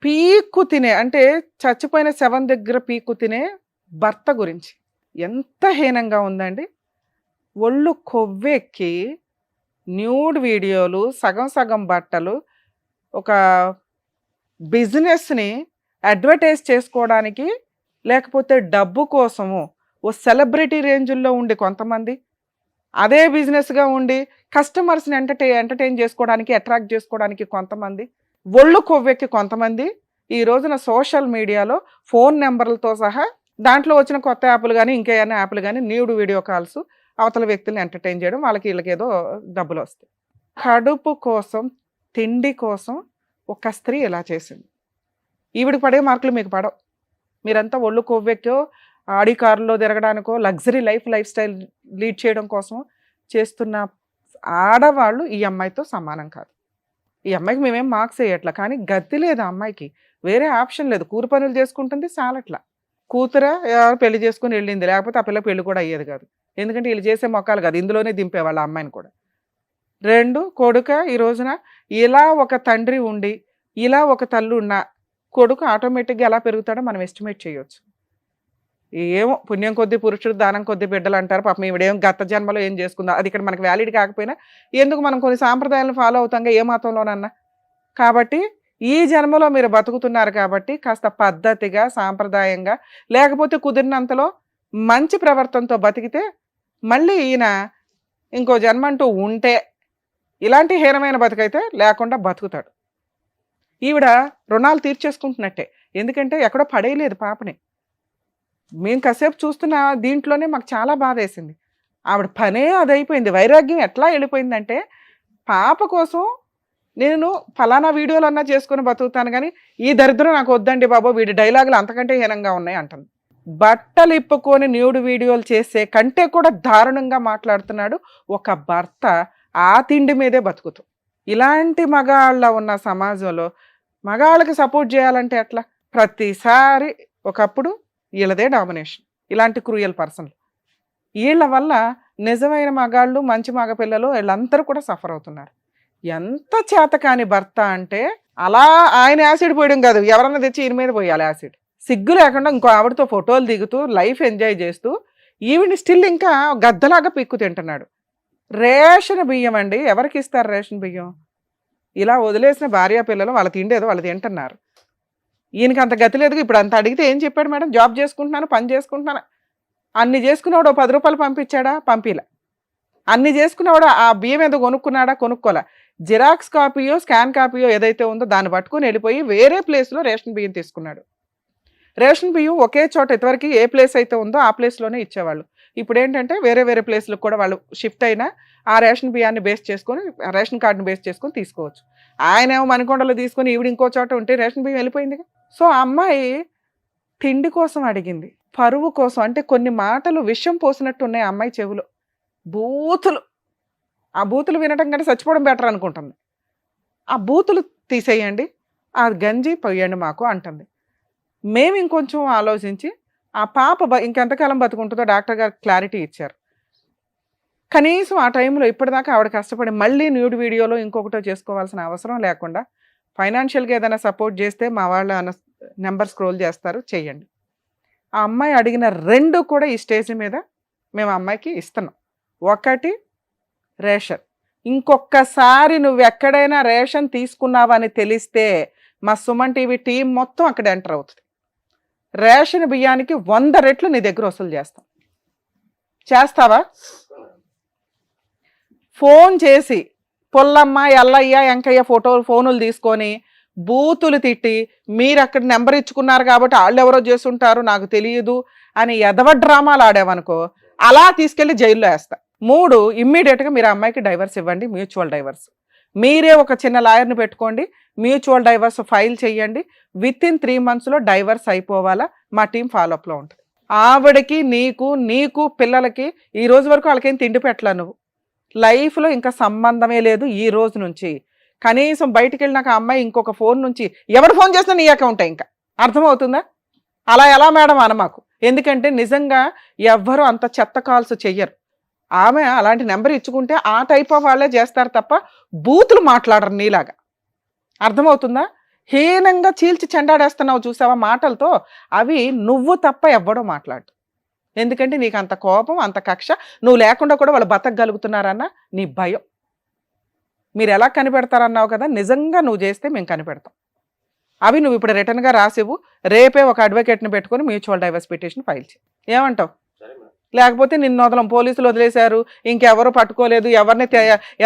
పీక్కు తినే, అంటే చచ్చిపోయిన శవం దగ్గర పీక్కు తినే భర్త గురించి. ఎంత హీనంగా ఉందండి. ఒళ్ళు కొవ్వెక్కి న్యూడ్ వీడియోలు, సగం బట్టలు, ఒక బిజినెస్ని అడ్వర్టైజ్ చేసుకోవడానికి, లేకపోతే డబ్బు కోసము ఓ సెలబ్రిటీ రేంజుల్లో ఉండి కొంతమంది, అదే బిజినెస్గా ఉండి కస్టమర్స్ని ఎంటర్టైన్ చేసుకోవడానికి, అట్రాక్ట్ చేసుకోవడానికి కొంతమంది, ఒళ్ళు కొవ్వెక్కి కొంతమంది ఈ రోజున సోషల్ మీడియాలో ఫోన్ నెంబర్లతో సహా దాంట్లో వచ్చిన కొత్త యాప్లు కానీ ఇంకేమైనా యాప్లు కానీ న్యూడ్ వీడియో కాల్స్ అవతల వ్యక్తులను ఎంటర్టైన్ చేయడం, వాళ్ళకి వీళ్ళకి ఏదో డబ్బులు వస్తాయి. కడుపు కోసం, తిండి కోసం ఒక స్త్రీ ఇలా చేసింది. ఈవిడికి పడే మార్కులు మీకు పడవు. మీరంతా ఒళ్ళు కొవ్వెక్కో, ఆడి కారులో తిరగడానికో, లగ్జరీ లైఫ్ స్టైల్ లీడ్ చేయడం కోసం చేస్తున్న ఆడవాళ్ళు ఈ అమ్మాయితో సమానం కాదు. ఈ అమ్మాయికి మేమేం మార్క్స్ వేయట్లా, కానీ గతి లేదు ఆ అమ్మాయికి, వేరే ఆప్షన్ లేదు. కూలి పనులు చేసుకుంటుంది చాలట్లా. కూతుర పెళ్లి చేసుకుని వెళ్ళింది, లేకపోతే ఆ పిల్ల పెళ్లి కూడా అయ్యేది కాదు. ఎందుకంటే వీళ్ళు చేసే మొక్కలు కాదు, ఇందులోనే దింపేవాళ్ళ అమ్మాయిని కూడా. 2 కొడుక ఈ రోజున ఇలా ఒక తండ్రి ఉండి, ఇలా ఒక తల్లి ఉన్న కొడుకు ఆటోమేటిక్గా ఎలా పెరుగుతాడో మనం ఎస్టిమేట్ చేయొచ్చు. ఏమో పుణ్యం కొద్ది పురుషుడు, దానం కొద్ది బిడ్డలు అంటారు. పాపం ఇవిడేం గత జన్మలో ఏం చేసుకుందాం, అది ఇక్కడ మనకు వ్యాలిడ్ కాకపోయినా ఎందుకు, మనం కొన్ని సాంప్రదాయాలను ఫాలో అవుతాంగా ఏ మతంలోనన్నా. కాబట్టి ఈ జన్మలో మీరు బతుకుతున్నారు కాబట్టి కాస్త పద్ధతిగా, సాంప్రదాయంగా, లేకపోతే కుదిరినంతలో మంచి ప్రవర్తనతో బతికితే మళ్ళీ ఈయన ఇంకో జన్మ అంటూ ఉంటే ఇలాంటి హీనమైన బతుకైతే లేకుండా బతుకుతాడు. ఈవిడ రుణాలు తీర్చేసుకుంటున్నట్టే, ఎందుకంటే ఎక్కడో పడేయలేదు పాపని. మేము కాసేపు చూస్తున్న దీంట్లోనే మాకు చాలా బాధ వేసింది. ఆవిడ పనే అదైపోయింది. వైరాగ్యం ఎట్లా వెళ్ళిపోయిందంటే, పాప కోసం నేను ఫలానా వీడియోలు అన్నా చేసుకుని బతుకుతాను, కానీ ఈ దరిద్రం నాకు వద్దండి బాబో, వీడి డైలాగులు అంతకంటే హీనంగా ఉన్నాయి అంటుంది. బట్టలు ఇప్పుకొని న్యూడ్ వీడియోలు చేసే కంటే కూడా దారుణంగా మాట్లాడుతున్నాడు ఒక భర్త. ఆ తిండి మీదే బతుకుతూ ఇలాంటి మగాళ్ళ ఉన్న సమాజంలో మగాళ్ళకి సపోర్ట్ చేయాలంటే ఎట్లా? ప్రతిసారి ఒకప్పుడు వీళ్ళదే డామినేషన్. ఇలాంటి క్రూయల్ పర్సన్లు. వీళ్ళ వల్ల నిజమైన మగాళ్ళు మంచి మగపిల్లలు వీళ్ళందరూ కూడా సఫర్ అవుతున్నారు. ఎంత చేతకాని భర్త అంటే అలా ఆయన యాసిడ్ పోయడం కాదు, ఎవరన్నా తెచ్చి ఈయన మీద పోయాలి యాసిడ్. సిగ్గు లేకుండా ఇంకో ఆవిడతో ఫోటోలు దిగుతూ లైఫ్ ఎంజాయ్ చేస్తూ ఈవిని స్టిల్ ఇంకా గద్దలాగా పిక్కు తింటున్నాడు. రేషన్ బియ్యం అండి, ఎవరికి ఇస్తారు రేషన్ బియ్యం? ఇలా వదిలేసిన భార్య పిల్లలు వాళ్ళ తిండేదో వాళ్ళు తింటున్నారు. ఈయనకి అంత గతి లేదు. ఇప్పుడు అంత అడిగితే ఏం చెప్పాడు మేడం? జాబ్ చేసుకుంటున్నాను, పని చేసుకుంటున్నాను. అన్ని చేసుకున్నాడు, 10 రూపాయలు పంపించాడా? పంపిలా. అన్ని చేసుకున్నాడు, ఆ బియ్యం ఏదో కొనుక్కున్నాడా? కొనుక్కోలే. జిరాక్స్ కాపీయో స్కాన్ కాపీయో ఏదైతే ఉందో దాన్ని పట్టుకుని వెళ్ళిపోయి వేరే ప్లేస్లో రేషన్ బియ్యం తీసుకున్నాడు. రేషన్ బియ్యం ఒకే చోట ఇదివరకు ఏ ప్లేస్ అయితే ఉందో ఆ ప్లేస్లోనే ఇచ్చేవాళ్ళు. ఇప్పుడు ఏంటంటే వేరే వేరే ప్లేస్లకు కూడా వాళ్ళు షిఫ్ట్ అయినా ఆ రేషన్ బియ్యాన్ని బేస్ చేసుకొని, రేషన్ కార్డుని బేస్ చేసుకొని తీసుకోవచ్చు. ఆయన ఏమో మణికొండలో తీసుకొని ఈవిడ ఇంకో చోట ఉంటే రేషన్ బియ్యం వెళ్ళిపోయింది. సో ఆ అమ్మాయి తిండి కోసం అడిగింది, పరువు కోసం. అంటే కొన్ని మాటలు విషం పోసినట్టు ఉన్నాయి ఆ అమ్మాయి చెవులో, బూతులు. ఆ బూతులు వినటం కంటే చచ్చిపోవడం బెటర్ అనుకుంటుంది. ఆ బూతులు తీసేయండి, ఆ గంజి పోయండి మాకు అంటుంది. మేము ఇంకొంచెం ఆలోచించి ఆ పాప ఇంకెంతకాలం బతుకుంటుందో డాక్టర్ గారు క్లారిటీ ఇచ్చారు. కనీసం ఆ టైంలో ఇప్పటిదాకా ఆవిడ కష్టపడి మళ్ళీ న్యూడ్ వీడియోలో ఇంకొకటో చేసుకోవాల్సిన అవసరం లేకుండా ఫైనాన్షియల్గా ఏదైనా సపోర్ట్ చేస్తే మా వాళ్ళ నెంబర్ స్క్రోల్ చేస్తారు, చెయ్యండి. ఆ అమ్మాయి అడిగిన 2 కూడా ఈ స్టేజ్ మీద మేము అమ్మాయికి ఇస్తున్నాం. ఒకటి రేషన్. ఇంకొకసారి నువ్వు ఎక్కడైనా రేషన్ తీసుకున్నావని తెలిస్తే మా సుమన్ టీవీ టీం మొత్తం అక్కడ ఎంటర్ అవుతుంది. రేషన్ బియ్యానికి 100 రెట్లు నీ దగ్గర వసూలు చేస్తాం. చేస్తావా? ఫోన్ చేసి పొల్లమ్మ, ఎల్లయ్య, వెంకయ్య ఫోనులు తీసుకొని బూతులు తిట్టి మీరు అక్కడ నెంబర్ ఇచ్చుకున్నారు కాబట్టి వాళ్ళు ఎవరో చేసుంటారు నాకు తెలియదు అని ఎదవ డ్రామాలు ఆడావనుకో అలా తీసుకెళ్లి జైల్లో వేస్తా. 3, ఇమ్మీడియట్గా మీరు అమ్మాయికి డైవర్స్ ఇవ్వండి, మ్యూచువల్ డైవర్స్. మీరే ఒక చిన్న లాయర్ని పెట్టుకోండి, మ్యూచువల్ డైవర్స్ ఫైల్ చేయండి. విత్-ఇన్ 3 monthsలో డైవర్స్ అయిపోవాలా, మా టీం ఫాలోఅప్లో ఉంటుంది. ఆవిడకి నీకు పిల్లలకి ఈ రోజు వరకు వాళ్ళకేం తిండి పెట్టలా. నువ్వు లైఫ్లో ఇంకా సంబంధమే లేదు ఈ రోజు నుంచి. కనీసం బయటికి వెళ్ళినాక ఆ అమ్మాయి ఇంకొక ఫోన్ నుంచి ఎవడు ఫోన్ చేసినా నీ అకౌంటే. ఇంకా అర్థమవుతుందా? అలా ఎలా మేడం అనమాకు. ఎందుకంటే నిజంగా ఎవ్వరూ అంత చెత్త కాల్స్ చెయ్యరు. ఆమె అలాంటి నెంబర్ ఇచ్చుకుంటే ఆ టైప్ ఆఫ్ వాళ్ళే చేస్తారు తప్ప బూతులు మాట్లాడరు నీలాగా. అర్థమవుతుందా? హీనంగా చీల్చి చెండాడేస్తున్నావు చూసావా మాటలతో, అవి నువ్వు తప్ప ఎవ్వడో మాట్లాడు. ఎందుకంటే నీకు అంత కోపం, అంత కక్ష. నువ్వు లేకుండా కూడా వాళ్ళు బతకగలుగుతున్నారన్న నీ భయం. మీరు ఎలా కనిపెడతారన్నావు కదా, నిజంగా నువ్వు చేస్తే మేము కనిపెడతాం. అవి నువ్వు ఇప్పుడు రిటర్న్గా రాసివు. రేపే ఒక అడ్వకేట్ని పెట్టుకొని మ్యూచువల్ డైవర్స్ పిటిషన్ ఫైల్ చేయి. ఏమంటావు? లేకపోతే నిన్ను వదలం, పోలీసులు వదిలేశారు, ఇంకెవరు పట్టుకోలేదు,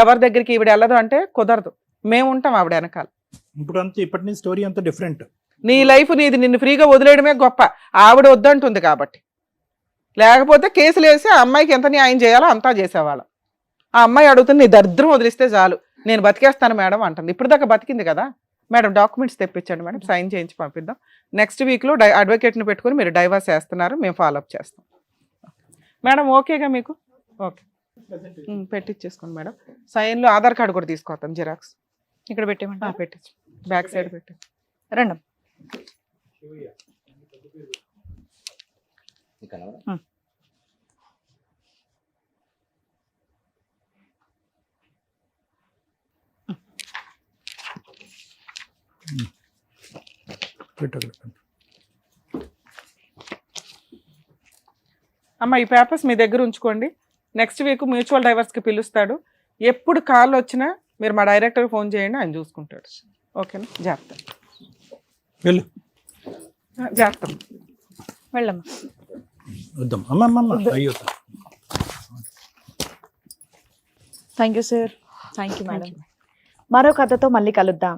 ఎవరి దగ్గరికి ఈవిడ వెళ్ళదు అంటే కుదరదు. మేము ఉంటాం ఆవిడ వెనకాల. ఇప్పుడు అంతా ఇప్పటి నుంచి స్టోరీ అంతా డిఫరెంట్. నీ లైఫ్ నీది, నిన్ను ఫ్రీగా వదిలేయడమే గొప్ప. ఆవిడ వద్దంటుంది కాబట్టి. లేకపోతే కేసులు వేసి ఆ అమ్మాయికి ఎంత న్యాయం చేయాలో అంతా చేసేవాళ్ళం. ఆ అమ్మాయి అడుగుతుంది నీ దరిద్రం వదిలిస్తే చాలు, నేను బతికేస్తాను మేడం అంటుంది. ఇప్పుడు దాకా బతికింది కదా మేడం. డాక్యుమెంట్స్ తెప్పించండి మేడం, సైన్ చేయించి పంపిద్దాం. నెక్స్ట్ వీక్లో అడ్వకేట్ని పెట్టుకుని మీరు డైవర్స్ వేస్తున్నారు, మేము ఫాలోఅప్ చేస్తాం మేడం. ఓకేగా మీకు? ఓకే, పెట్టించేసుకోండి మేడం. సైన్లో ఆధార్ కార్డు కూడా తీసుకొస్తాం, జిరాక్స్ ఇక్కడ పెట్టేమంటా? పెట్టించు, బ్యాక్ సైడ్ పెట్టి రండి. అమ్మ ఈ పేపర్స్ మీ దగ్గర ఉంచుకోండి. నెక్స్ట్ వీక్ మ్యూచువల్ డైవర్స్కి పిలుస్తాడు. ఎప్పుడు కాల్ వచ్చినా మీరు మా డైరెక్టర్కి ఫోన్ చేయండి, ఆయన చూసుకుంటాడు. ఓకేనా? జాగ్రత్త, వెళ్ళు. జాగ్రత్త, వెళ్ళమ్మా. వద్దాం అమ్మమ్మ. అయ్యో, thank you sir. Thank you madam. మరో కథతో మళ్ళీ కలుద్దాం.